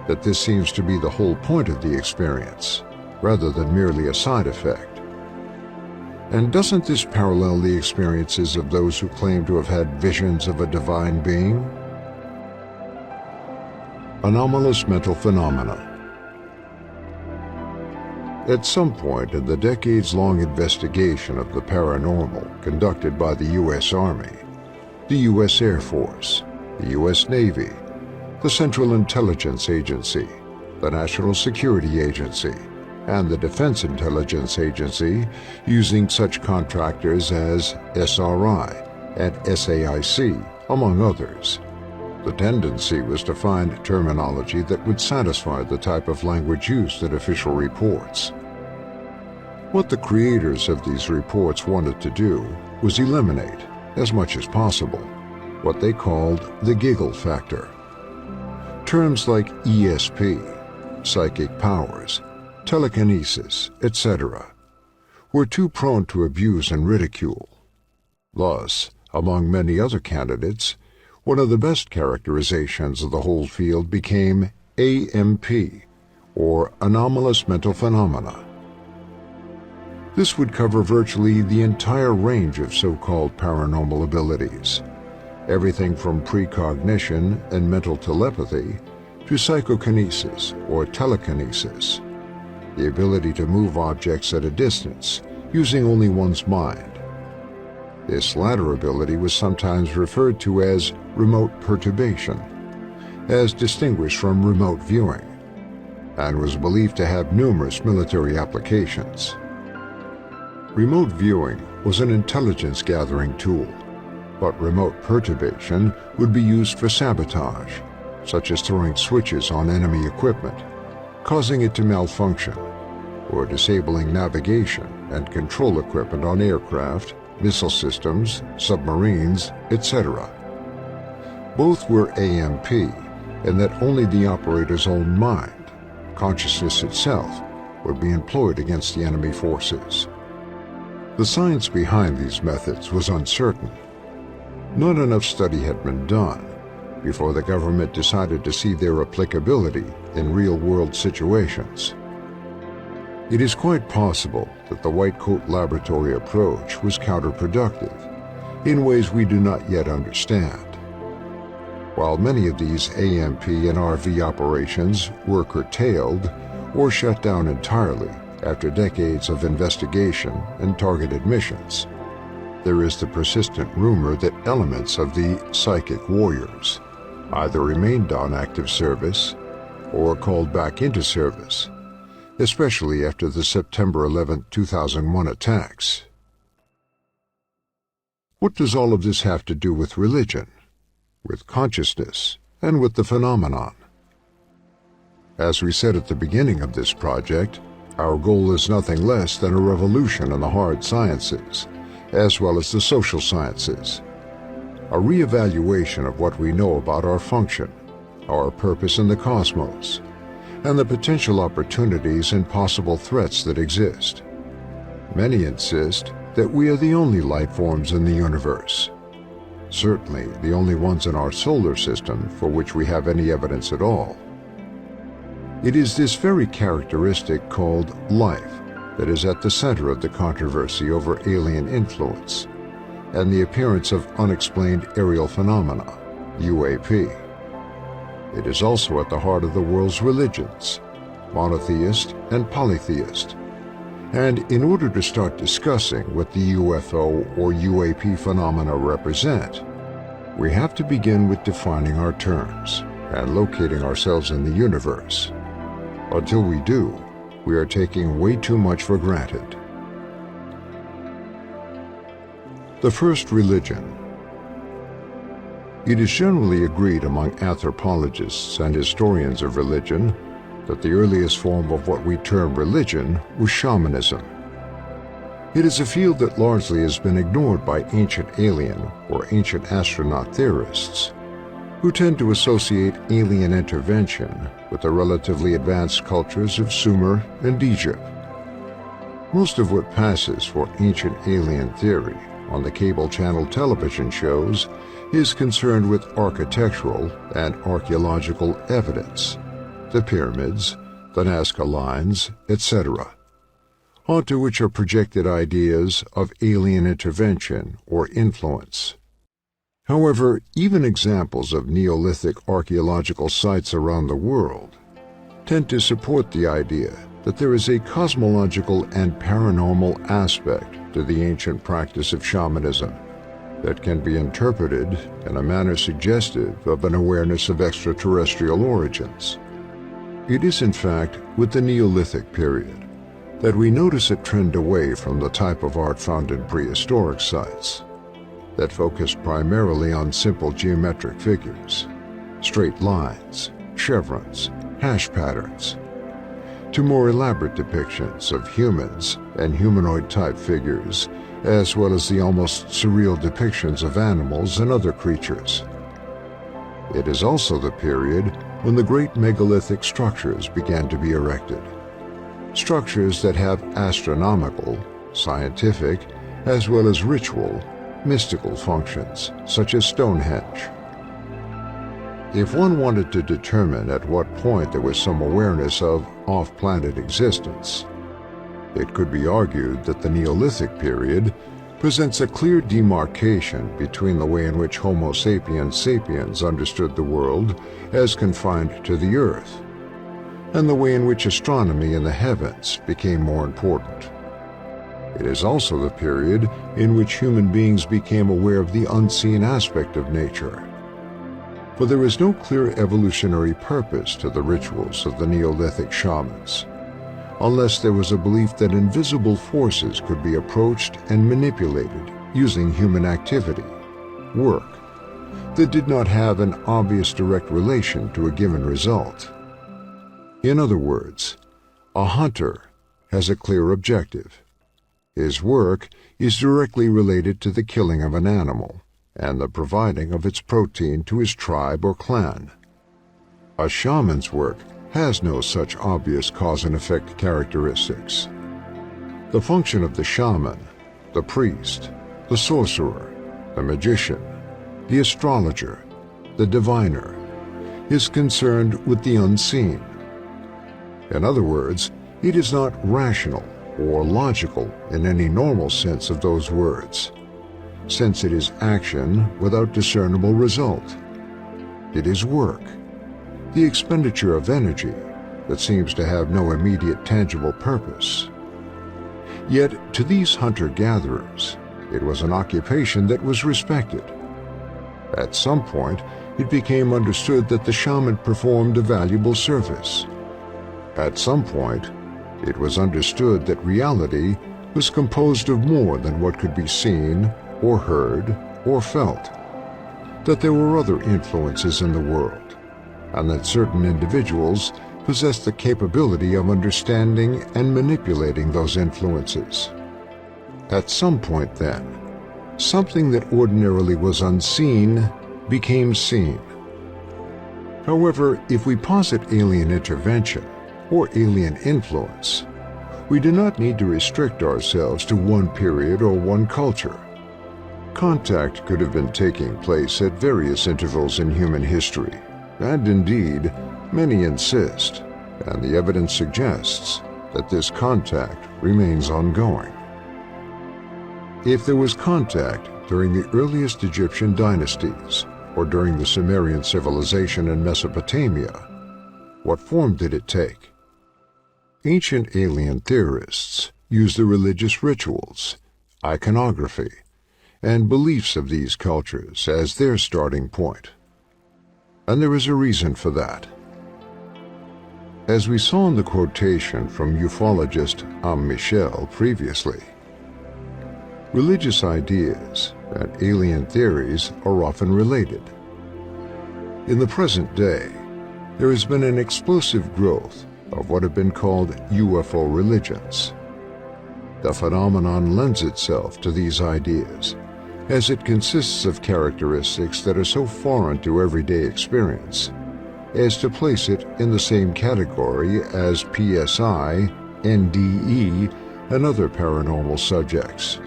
that this seems to be the whole point of the experience, rather than merely a side effect. And doesn't this parallel the experiences of those who claim to have had visions of a divine being? Anomalous mental phenomena. At some point in the decades-long investigation of the paranormal conducted by the U.S. Army, the U.S. Air Force, the U.S. Navy, the Central Intelligence Agency, the National Security Agency, and the Defense Intelligence Agency, using such contractors as SRI and SAIC, among others. The tendency was to find terminology that would satisfy the type of language used in official reports. What the creators of these reports wanted to do was eliminate, as much as possible, what they called the giggle factor. Terms like ESP, psychic powers, telekinesis, etc., were too prone to abuse and ridicule. Thus, among many other candidates, one of the best characterizations of the whole field became AMP, or anomalous mental phenomena. This would cover virtually the entire range of so-called paranormal abilities, everything from precognition and mental telepathy to psychokinesis or telekinesis, the ability to move objects at a distance using only one's mind. This latter ability was sometimes referred to as remote perturbation, as distinguished from remote viewing, and was believed to have numerous military applications. Remote viewing was an intelligence-gathering tool, but remote perturbation would be used for sabotage, such as throwing switches on enemy equipment, causing it to malfunction, or disabling navigation and control equipment on aircraft, missile systems, submarines, etc. Both were AMP, in that only the operator's own mind, consciousness itself, would be employed against the enemy forces. The science behind these methods was uncertain. Not enough study had been done before the government decided to see their applicability in real-world situations. It is quite possible that the white coat laboratory approach was counterproductive in ways we do not yet understand. While many of these AMP and RV operations were curtailed or shut down entirely after decades of investigation and targeted missions, there is the persistent rumor that elements of the psychic warriors either remained on active service or called back into service, especially after the September 11, 2001 attacks. What does all of this have to do with religion, with consciousness, and with the phenomenon? As we said at the beginning of this project, our goal is nothing less than a revolution in the hard sciences, as well as the social sciences. A reevaluation of what we know about our function, our purpose in the cosmos, and the potential opportunities and possible threats that exist. Many insist that we are the only life forms in the universe, certainly the only ones in our solar system for which we have any evidence at all. It is this very characteristic called life that is at the center of the controversy over alien influence and the appearance of unexplained aerial phenomena, UAP. It is also at the heart of the world's religions, monotheist and polytheist. And in order to start discussing what the UFO or UAP phenomena represent, we have to begin with defining our terms and locating ourselves in the universe. Until we do, we are taking way too much for granted. The first religion. It is generally agreed among anthropologists and historians of religion that the earliest form of what we term religion was shamanism. It is a field that largely has been ignored by ancient alien or ancient astronaut theorists, who tend to associate alien intervention with the relatively advanced cultures of Sumer and Egypt. Most of what passes for ancient alien theory on the cable channel television shows is concerned with architectural and archaeological evidence, the pyramids, the Nazca lines, etc., onto which are projected ideas of alien intervention or influence. However, even examples of Neolithic archaeological sites around the world tend to support the idea that there is a cosmological and paranormal aspect to the ancient practice of shamanism that can be interpreted in a manner suggestive of an awareness of extraterrestrial origins. It is in fact with the Neolithic period that we notice a trend away from the type of art found in prehistoric sites that focused primarily on simple geometric figures, straight lines, chevrons, hash patterns, to more elaborate depictions of humans and humanoid-type figures, as well as the almost surreal depictions of animals and other creatures. It is also the period when the great megalithic structures began to be erected, structures that have astronomical, scientific, as well as ritual, mystical functions, such as Stonehenge. If one wanted to determine at what point there was some awareness of off-planet existence, it could be argued that the Neolithic period presents a clear demarcation between the way in which Homo sapiens sapiens understood the world as confined to the Earth, and the way in which astronomy in the heavens became more important. It is also the period in which human beings became aware of the unseen aspect of nature. For there is no clear evolutionary purpose to the rituals of the Neolithic shamans, unless there was a belief that invisible forces could be approached and manipulated using human activity, work, that did not have an obvious direct relation to a given result. In other words, a hunter has a clear objective. His work is directly related to the killing of an animal and the providing of its protein to his tribe or clan. A shaman's work has no such obvious cause and effect characteristics. The function of the shaman, the priest, the sorcerer, the magician, the astrologer, the diviner, is concerned with the unseen. In other words, it is not rational or logical in any normal sense of those words, since it is action without discernible result. It is work, the expenditure of energy that seems to have no immediate tangible purpose. Yet to these hunter-gatherers, it was an occupation that was respected. At some point, it became understood that the shaman performed a valuable service. At some point, it was understood that reality was composed of more than what could be seen or heard or felt, that there were other influences in the world, and that certain individuals possessed the capability of understanding and manipulating those influences. At some point then, something that ordinarily was unseen became seen. However, if we posit alien intervention or alien influence, we do not need to restrict ourselves to one period or one culture. Contact could have been taking place at various intervals in human history, and indeed, many insist, and the evidence suggests, that this contact remains ongoing. If there was contact during the earliest Egyptian dynasties, or during the Sumerian civilization in Mesopotamia, what form did it take? Ancient alien theorists used the religious rituals, iconography, and beliefs of these cultures as their starting point. And there is a reason for that. As we saw in the quotation from ufologist Michel previously, religious ideas and alien theories are often related. In the present day, there has been an explosive growth of what have been called UFO religions. The phenomenon lends itself to these ideas, as it consists of characteristics that are so foreign to everyday experience as to place it in the same category as PSI, NDE, and other paranormal subjects.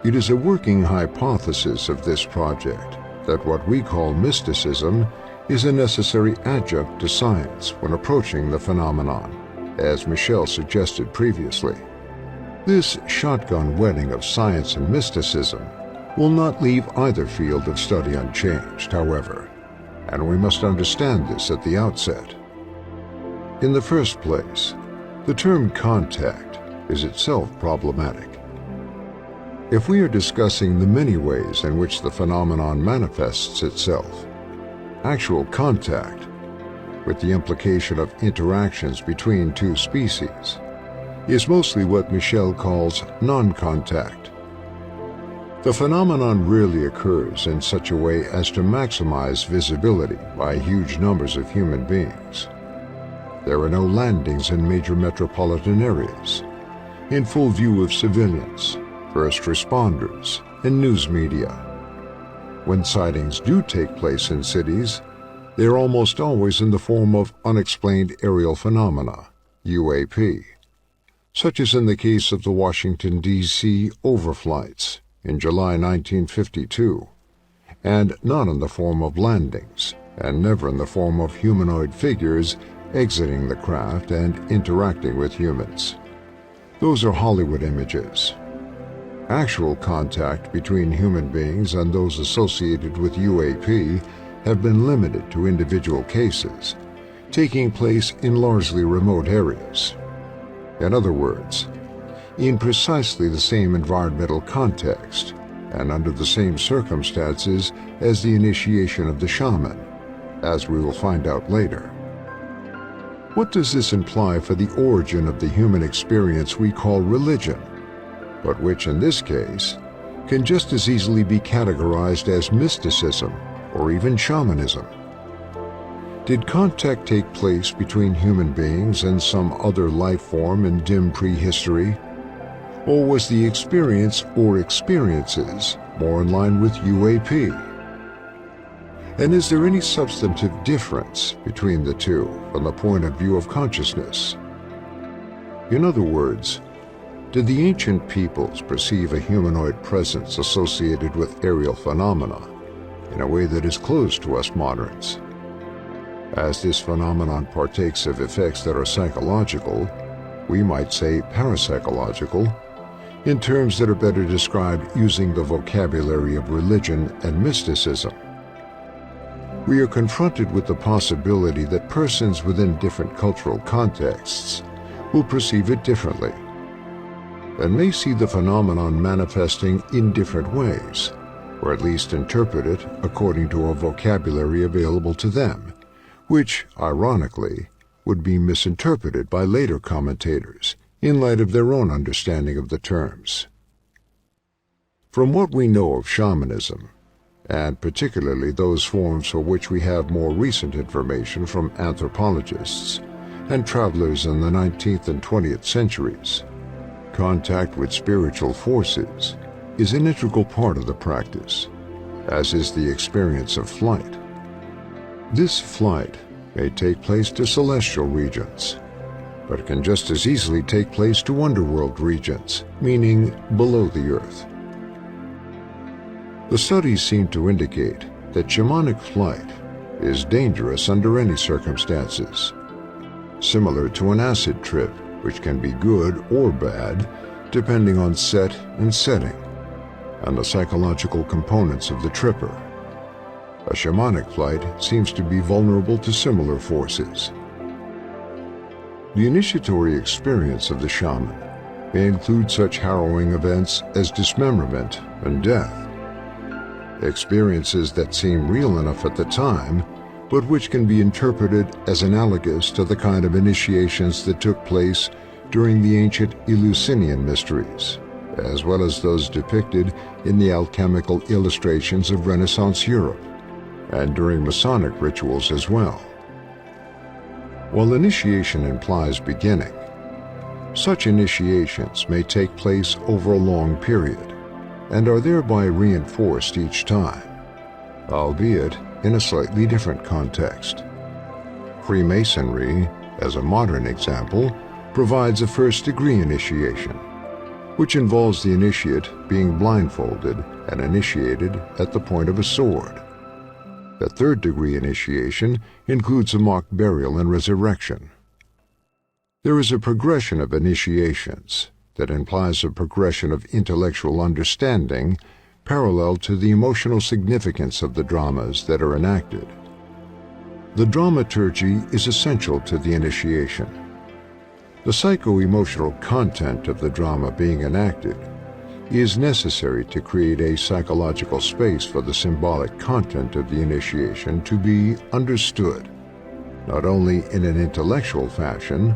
It is a working hypothesis of this project that what we call mysticism is a necessary adjunct to science when approaching the phenomenon, as Michel suggested previously. This shotgun wedding of science and mysticism will not leave either field of study unchanged, however, and we must understand this at the outset. In the first place, the term contact is itself problematic. If we are discussing the many ways in which the phenomenon manifests itself, actual contact, with the implication of interactions between two species, is mostly what Michel calls non-contact. The phenomenon rarely occurs in such a way as to maximize visibility by huge numbers of human beings. There are no landings in major metropolitan areas, in full view of civilians, first responders, and news media. When sightings do take place in cities, they are almost always in the form of unexplained aerial phenomena, UAP, such as in the case of the Washington, D.C. overflights in July 1952, and not in the form of landings, and never in the form of humanoid figures exiting the craft and interacting with humans. Those are Hollywood images. Actual contact between human beings and those associated with UAP have been limited to individual cases, taking place in largely remote areas. In other words, in precisely the same environmental context and under the same circumstances as the initiation of the shaman, as we will find out later. What does this imply for the origin of the human experience we call religion, but which in this case can just as easily be categorized as mysticism or even shamanism? Did contact take place between human beings and some other life form in dim prehistory? Or was the experience or experiences more in line with UAP? And is there any substantive difference between the two from the point of view of consciousness? In other words, did the ancient peoples perceive a humanoid presence associated with aerial phenomena in a way that is close to us moderns? As this phenomenon partakes of effects that are psychological, we might say parapsychological, in terms that are better described using the vocabulary of religion and mysticism. We are confronted with the possibility that persons within different cultural contexts will perceive it differently, and may see the phenomenon manifesting in different ways, or at least interpret it according to a vocabulary available to them, which, ironically, would be misinterpreted by later commentators in light of their own understanding of the terms. From what we know of shamanism, and particularly those forms for which we have more recent information from anthropologists and travelers in the 19th and 20th centuries, contact with spiritual forces is an integral part of the practice, as is the experience of flight. This flight may take place to celestial regions, but can just as easily take place to underworld regions, meaning below the earth. The studies seem to indicate that shamanic flight is dangerous under any circumstances, similar to an acid trip, which can be good or bad depending on set and setting and the psychological components of the tripper. A shamanic flight seems to be vulnerable to similar forces. The initiatory experience of the shaman may include such harrowing events as dismemberment and death, experiences that seem real enough at the time, but which can be interpreted as analogous to the kind of initiations that took place during the ancient Eleusinian mysteries, as well as those depicted in the alchemical illustrations of Renaissance Europe, and during Masonic rituals as well. While initiation implies beginning, such initiations may take place over a long period, and are thereby reinforced each time, albeit in a slightly different context. Freemasonry, as a modern example, provides a first-degree initiation, which involves the initiate being blindfolded and initiated at the point of a sword. The third-degree initiation includes a mock burial and resurrection. There is a progression of initiations that implies a progression of intellectual understanding parallel to the emotional significance of the dramas that are enacted. The dramaturgy is essential to the initiation. The psycho-emotional content of the drama being enacted is necessary to create a psychological space for the symbolic content of the initiation to be understood, not only in an intellectual fashion,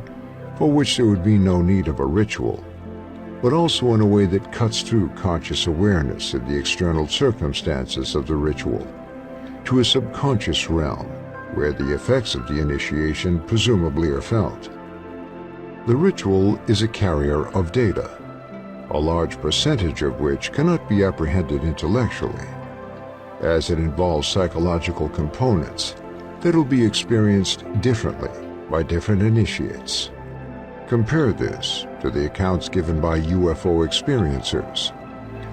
for which there would be no need of a ritual, but also in a way that cuts through conscious awareness of the external circumstances of the ritual to a subconscious realm where the effects of the initiation presumably are felt. The ritual is a carrier of data, a large percentage of which cannot be apprehended intellectually, as it involves psychological components that will be experienced differently by different initiates. Compare this to the accounts given by UFO experiencers,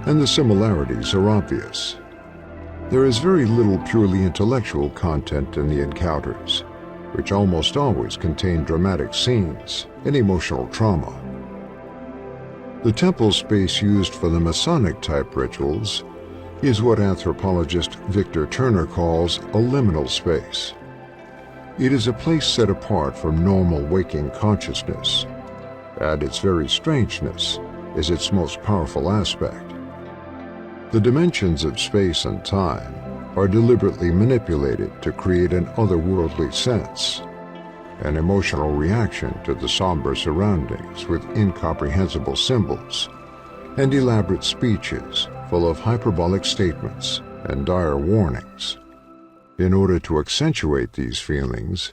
and the similarities are obvious. There is very little purely intellectual content in the encounters, which almost always contain dramatic scenes and emotional trauma. The temple space used for the Masonic-type rituals is what anthropologist Victor Turner calls a liminal space. It is a place set apart from normal waking consciousness, and its very strangeness is its most powerful aspect. The dimensions of space and time are deliberately manipulated to create an otherworldly sense, an emotional reaction to the somber surroundings with incomprehensible symbols and elaborate speeches full of hyperbolic statements and dire warnings. In order to accentuate these feelings,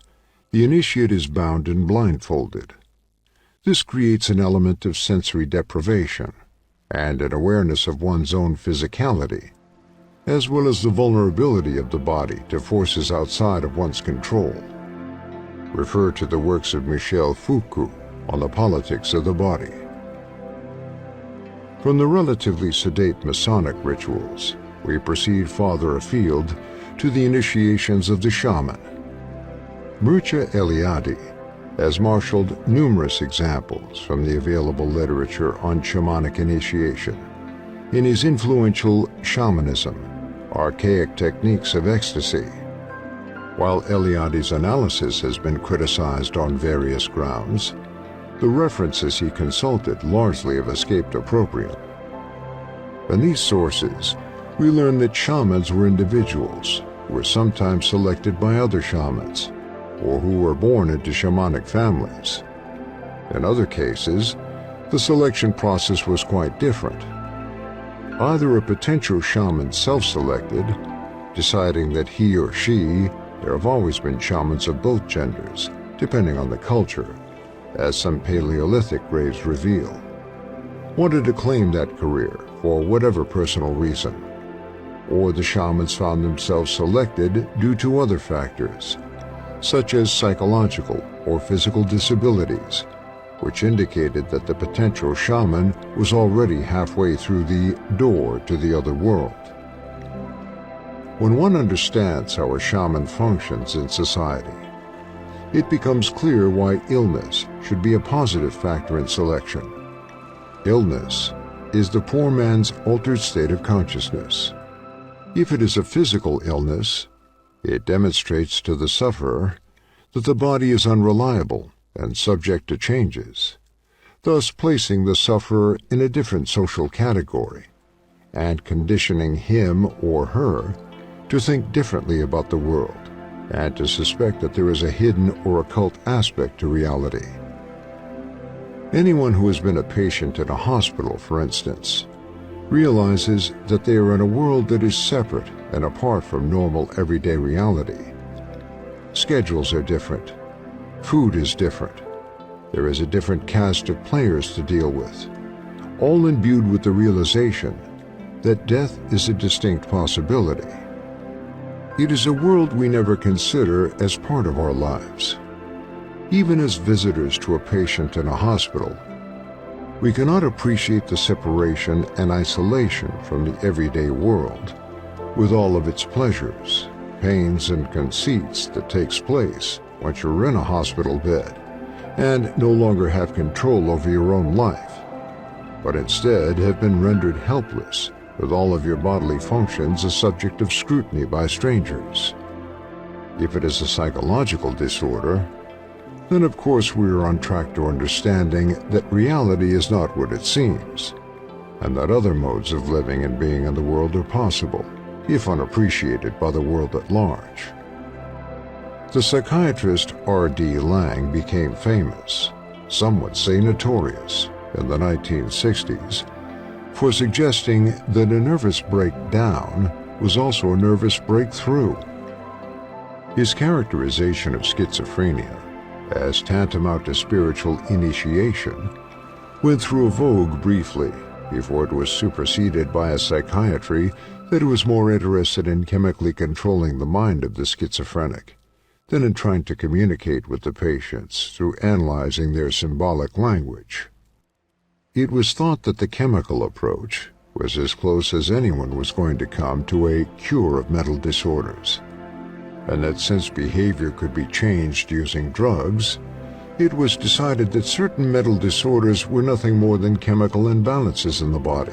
the initiate is bound and blindfolded. This creates an element of sensory deprivation and an awareness of one's own physicality, as well as the vulnerability of the body to forces outside of one's control. Refer to the works of Michel Foucault on the politics of the body. From the relatively sedate Masonic rituals, we proceed farther afield to the initiations of the shaman. Mircea Eliade has marshaled numerous examples from the available literature on shamanic initiation in his influential Shamanism, Archaic Techniques of Ecstasy. While Eliade's analysis has been criticized on various grounds, the references he consulted largely have escaped opprobrium. In these sources, we learn that shamans were individuals who were sometimes selected by other shamans, or who were born into shamanic families. In other cases, the selection process was quite different. Either a potential shaman self-selected, deciding that he or she, there have always been shamans of both genders, depending on the culture, as some Paleolithic graves reveal, wanted to claim that career for whatever personal reason, or the shamans found themselves selected due to other factors, such as psychological or physical disabilities, which indicated that the potential shaman was already halfway through the door to the other world. When one understands how a shaman functions in society, it becomes clear why illness should be a positive factor in selection. Illness is the poor man's altered state of consciousness. If it is a physical illness, it demonstrates to the sufferer that the body is unreliable and subject to changes, thus placing the sufferer in a different social category and conditioning him or her to think differently about the world and to suspect that there is a hidden or occult aspect to reality. Anyone who has been a patient in a hospital, for instance, realizes that they are in a world that is separate and apart from normal everyday reality. Schedules are different. Food is different. There is a different cast of players to deal with, all imbued with the realization that death is a distinct possibility. It is a world we never consider as part of our lives. Even as visitors to a patient in a hospital, we cannot appreciate the separation and isolation from the everyday world, with all of its pleasures, pains, and conceits that takes place once you're in a hospital bed and no longer have control over your own life, but instead have been rendered helpless with all of your bodily functions a subject of scrutiny by strangers. If it is a psychological disorder, then of course we are on track to understanding that reality is not what it seems, and that other modes of living and being in the world are possible, if unappreciated by the world at large. The psychiatrist R.D. Laing became famous some would say notorious, in the 1960s, for suggesting that a nervous breakdown was also a nervous breakthrough. His characterization of schizophrenia as tantamount to spiritual initiation went through a vogue briefly before it was superseded by a psychiatry that was more interested in chemically controlling the mind of the schizophrenic than in trying to communicate with the patients through analyzing their symbolic language. It was thought that the chemical approach was as close as anyone was going to come to a cure of mental disorders, and that since behavior could be changed using drugs, it was decided that certain mental disorders were nothing more than chemical imbalances in the body,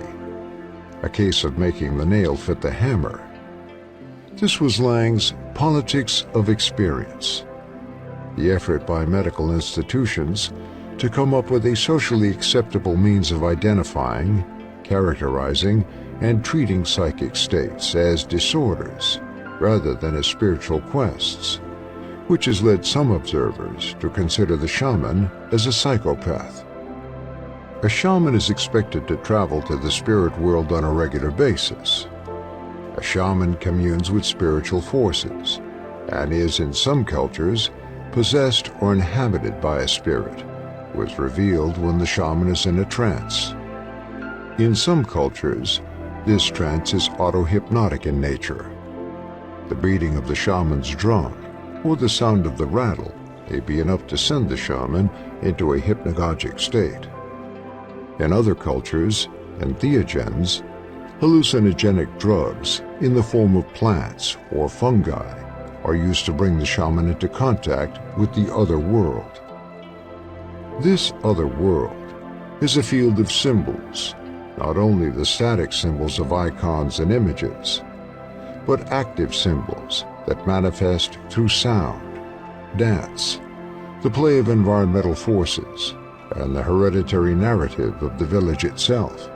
a case of making the nail fit the hammer. This was Lange's politics of experience, the effort by medical institutions to come up with a socially acceptable means of identifying, characterizing, and treating psychic states as disorders rather than as spiritual quests, which has led some observers to consider the shaman as a psychopath. A shaman is expected to travel to the spirit world on a regular basis. A shaman communes with spiritual forces and is, in some cultures, possessed or inhabited by a spirit, was revealed when the shaman is in a trance. In some cultures, this trance is auto-hypnotic in nature. The beating of the shaman's drum or the sound of the rattle may be enough to send the shaman into a hypnagogic state. In other cultures, entheogens, hallucinogenic drugs in the form of plants or fungi are used to bring the shaman into contact with the other world. This other world is a field of symbols, not only the static symbols of icons and images, but active symbols that manifest through sound, dance, the play of environmental forces, and the hereditary narrative of the village itself.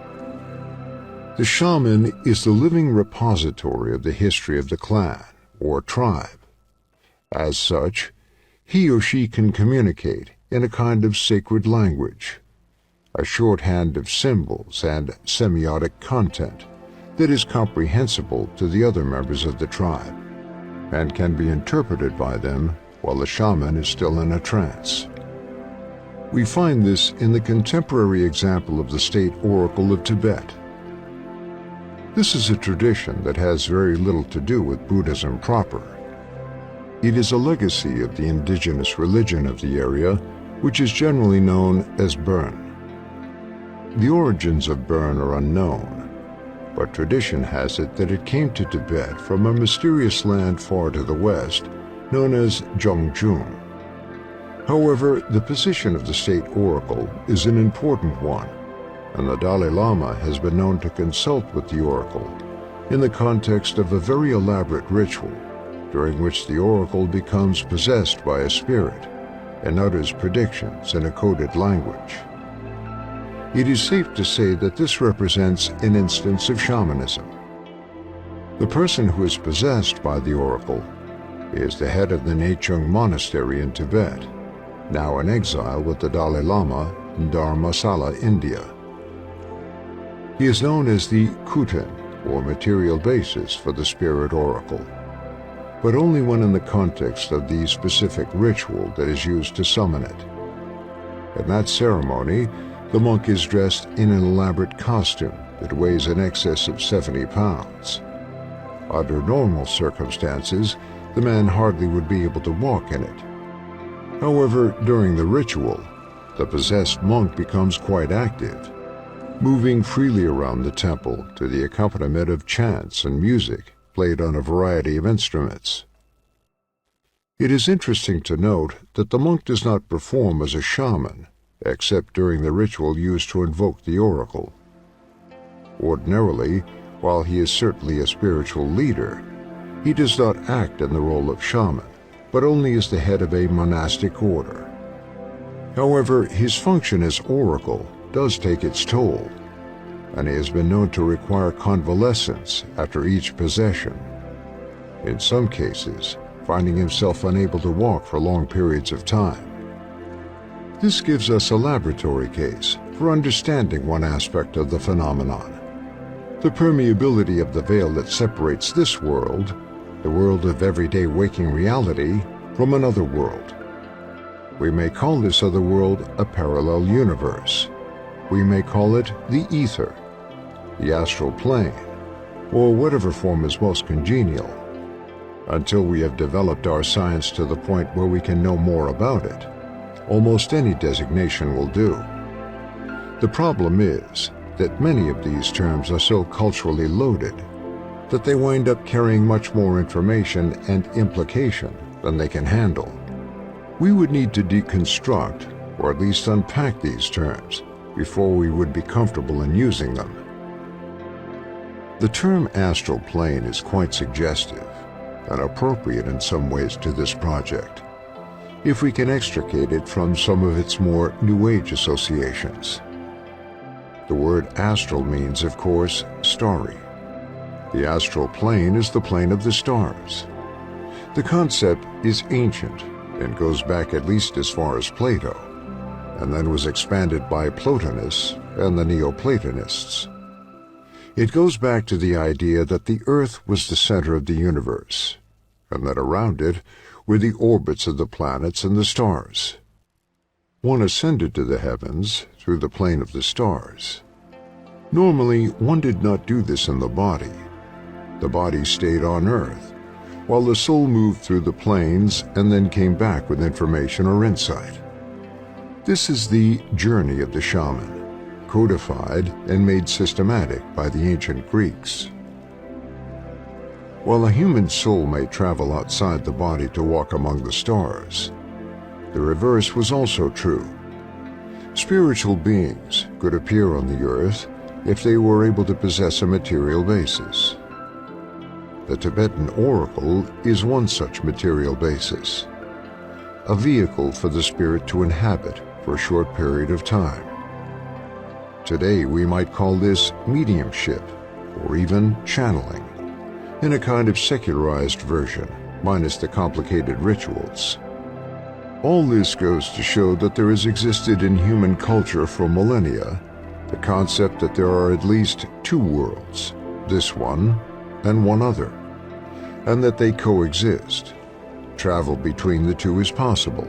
The shaman is the living repository of the history of the clan or tribe. As such, he or she can communicate in a kind of sacred language, a shorthand of symbols and semiotic content that is comprehensible to the other members of the tribe and can be interpreted by them while the shaman is still in a trance. We find this in the contemporary example of the state oracle of Tibet. This is a tradition that has very little to do with Buddhism proper. It is a legacy of the indigenous religion of the area, which is generally known as Bern. The origins of Bern are unknown, but tradition has it that it came to Tibet from a mysterious land far to the west known as Zhongjun. However, the position of the state oracle is an important one, and the Dalai Lama has been known to consult with the oracle in the context of a very elaborate ritual during which the oracle becomes possessed by a spirit and utters predictions in a coded language. It is safe to say that this represents an instance of shamanism. The person who is possessed by the oracle is the head of the Nechung monastery in Tibet, now in exile with the Dalai Lama in Dharamsala, India. He is known as the Khuten, or material basis for the spirit oracle, but only when in the context of the specific ritual that is used to summon it. In that ceremony, the monk is dressed in an elaborate costume that weighs in excess of 70 pounds. Under normal circumstances, the man hardly would be able to walk in it. However, during the ritual, the possessed monk becomes quite active, moving freely around the temple to the accompaniment of chants and music played on a variety of instruments. It is interesting to note that the monk does not perform as a shaman, except during the ritual used to invoke the oracle. Ordinarily, while he is certainly a spiritual leader, he does not act in the role of shaman, but only as the head of a monastic order. However, his function as oracle does take its toll, and he has been known to require convalescence after each possession, in some cases finding himself unable to walk for long periods of time. This gives us a laboratory case for understanding one aspect of the phenomenon: the permeability of the veil that separates this world, the world of everyday waking reality, from another world. We may call this other world a parallel universe. We may call it the ether, the astral plane, or whatever form is most congenial. Until we have developed our science to the point where we can know more about it, almost any designation will do. The problem is that many of these terms are so culturally loaded that they wind up carrying much more information and implication than they can handle. We would need to deconstruct, or at least unpack these terms, before we would be comfortable in using them. The term astral plane is quite suggestive and appropriate in some ways to this project, if we can extricate it from some of its more New Age associations. The word astral means, of course, starry. The astral plane is the plane of the stars. The concept is ancient and goes back at least as far as Plato, and then was expanded by Platonists and the Neoplatonists. It goes back to the idea that the Earth was the center of the universe, and that around it were the orbits of the planets and the stars. One ascended to the heavens through the plane of the stars. Normally, one did not do this in the body. The body stayed on Earth, while the soul moved through the planes and then came back with information or insight. This is the journey of the shaman, codified and made systematic by the ancient Greeks. While a human soul may travel outside the body to walk among the stars, the reverse was also true. Spiritual beings could appear on the earth if they were able to possess a material basis. The Tibetan oracle is one such material basis, a vehicle for the spirit to inhabit for a short period of time. Today we might call this mediumship, or even channeling, in a kind of secularized version, minus the complicated rituals. All this goes to show that there has existed in human culture for millennia the concept that there are at least two worlds, this one and one other, and that they coexist. Travel between the two is possible,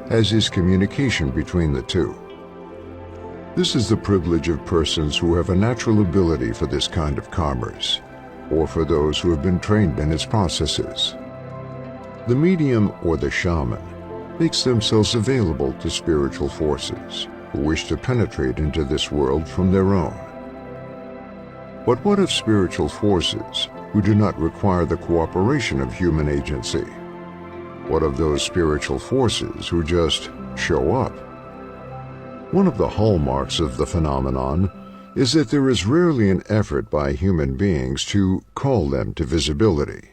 as is communication between the two. This is the privilege of persons who have a natural ability for this kind of commerce, or for those who have been trained in its processes. The medium or the shaman makes themselves available to spiritual forces who wish to penetrate into this world from their own. But what of spiritual forces who do not require the cooperation of human agency? What of those spiritual forces who just show up? One of the hallmarks of the phenomenon is that there is rarely an effort by human beings to call them to visibility.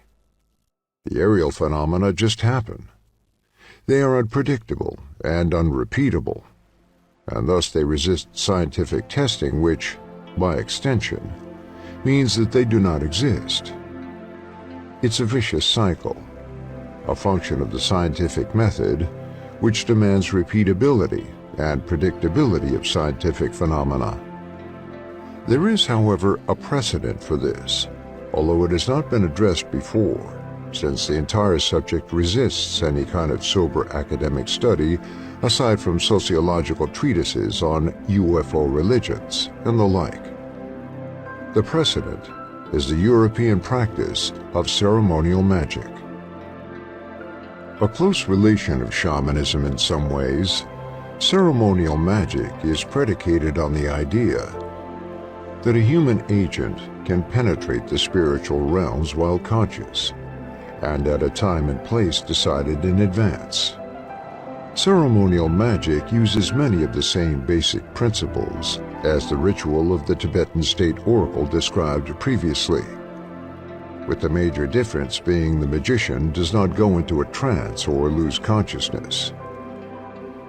The aerial phenomena just happen. They are unpredictable and unrepeatable, and thus they resist scientific testing, which, by extension, means that they do not exist. It's a vicious cycle, a function of the scientific method, which demands repeatability and predictability of scientific phenomena. There is, however, a precedent for this, although it has not been addressed before, since the entire subject resists any kind of sober academic study aside from sociological treatises on UFO religions and the like. The precedent is the European practice of ceremonial magic. A close relation of shamanism in some ways, ceremonial magic is predicated on the idea that a human agent can penetrate the spiritual realms while conscious, and at a time and place decided in advance. Ceremonial magic uses many of the same basic principles as the ritual of the Tibetan state oracle described previously, with the major difference being the magician does not go into a trance or lose consciousness.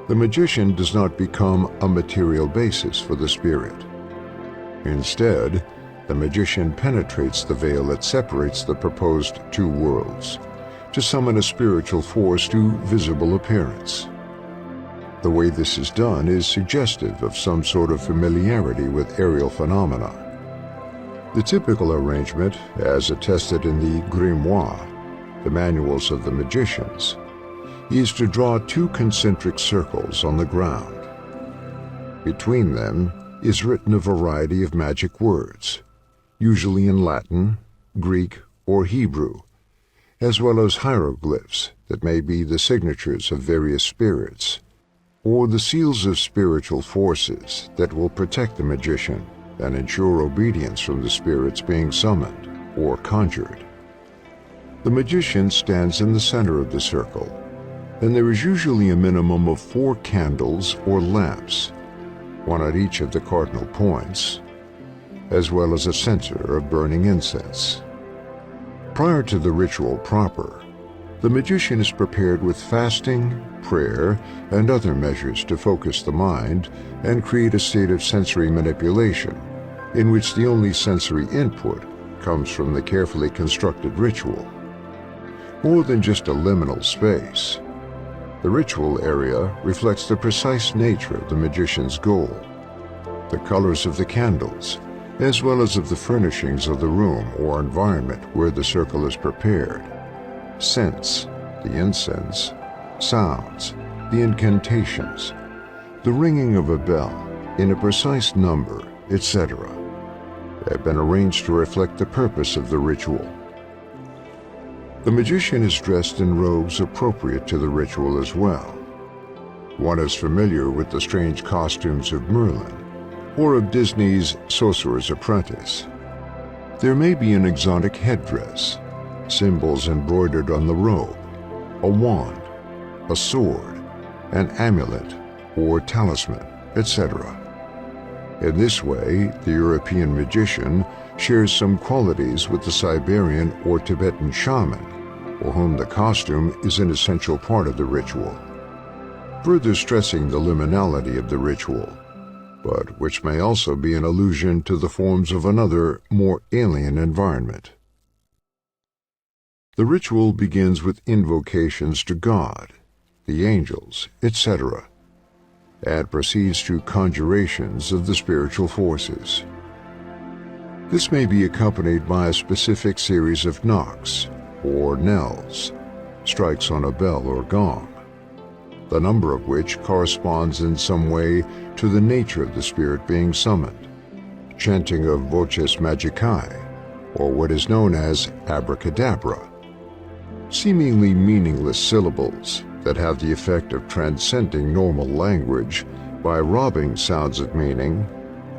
The magician does not become a material basis for the spirit. Instead, the magician penetrates the veil that separates the proposed two worlds to summon a spiritual force to visible appearance. The way this is done is suggestive of some sort of familiarity with aerial phenomena. The typical arrangement, as attested in the grimoire, the manuals of the magicians, is to draw two concentric circles on the ground. Between them is written a variety of magic words, usually in Latin, Greek, or Hebrew, as well as hieroglyphs that may be the signatures of various spirits, or the seals of spiritual forces that will protect the magician and ensure obedience from the spirits being summoned or conjured. The magician stands in the center of the circle, and there is usually a minimum of 4 candles or lamps, one at each of the cardinal points, as well as a censer of burning incense. Prior to the ritual proper, the magician is prepared with fasting, prayer, and other measures to focus the mind and create a state of sensory manipulation, in which the only sensory input comes from the carefully constructed ritual. More than just a liminal space, the ritual area reflects the precise nature of the magician's goal, the colors of the candles, as well as of the furnishings of the room or environment where the circle is prepared, scents, the incense, sounds, the incantations, the ringing of a bell in a precise number, etc., have been arranged to reflect the purpose of the ritual. The magician is dressed in robes appropriate to the ritual as well. One is familiar with the strange costumes of Merlin or of Disney's Sorcerer's Apprentice. There may be an exotic headdress, symbols embroidered on the robe, a wand, a sword, an amulet or talisman, etc. In this way, the European magician shares some qualities with the Siberian or Tibetan shaman, for whom the costume is an essential part of the ritual, further stressing the liminality of the ritual, but which may also be an allusion to the forms of another, more alien environment. The ritual begins with invocations to God, the angels, etc., and proceeds to conjurations of the spiritual forces. This may be accompanied by a specific series of knocks, or knells, strikes on a bell or gong, the number of which corresponds in some way to the nature of the spirit being summoned, chanting of voces magicae, or what is known as abracadabra, seemingly meaningless syllables that have the effect of transcending normal language by robbing sounds of meaning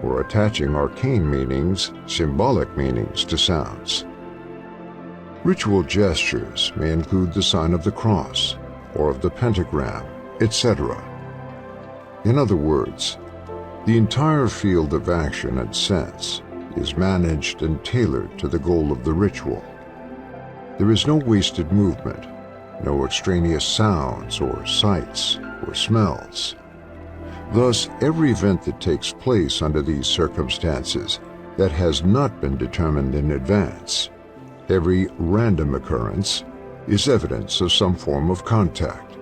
or attaching arcane meanings, symbolic meanings, to sounds. Ritual gestures may include the sign of the cross or of the pentagram, etc. In other words, the entire field of action and sense is managed and tailored to the goal of the ritual. There is no wasted movement, no extraneous sounds or sights or smells. Thus, every event that takes place under these circumstances that has not been determined in advance, every random occurrence, is evidence of some form of contact.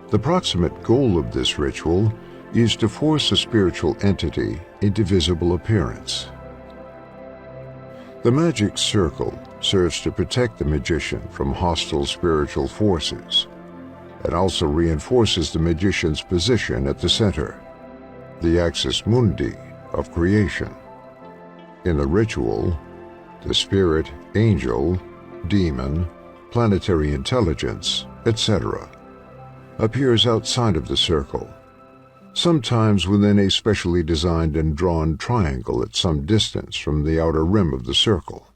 The proximate goal of this ritual is to force a spiritual entity into visible appearance. The magic circle serves to protect the magician from hostile spiritual forces, and also reinforces the magician's position at the center, the axis mundi of creation. In the ritual, the spirit, angel, demon, planetary intelligence, etc., appears outside of the circle, sometimes within a specially designed and drawn triangle at some distance from the outer rim of the circle.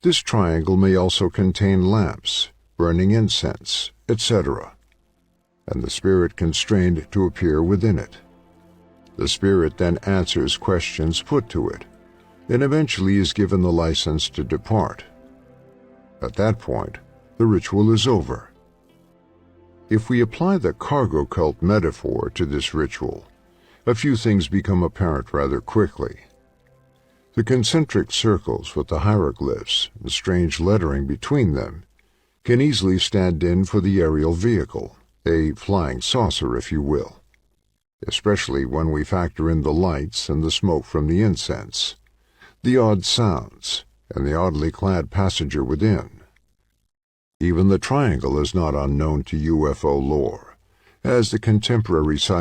This triangle may also contain lamps, burning incense, etc., and the spirit constrained to appear within it. The spirit then answers questions put to it, and eventually is given the license to depart. At that point, the ritual is over. If we apply the cargo cult metaphor to this ritual, a few things become apparent rather quickly. The concentric circles with the hieroglyphs and strange lettering between them can easily stand in for the aerial vehicle, A flying saucer, if you will, especially when we factor in the lights and the smoke from the incense, the odd sounds, and the oddly clad passenger within. Even the triangle is not unknown to UFO lore, as the contemporary scientific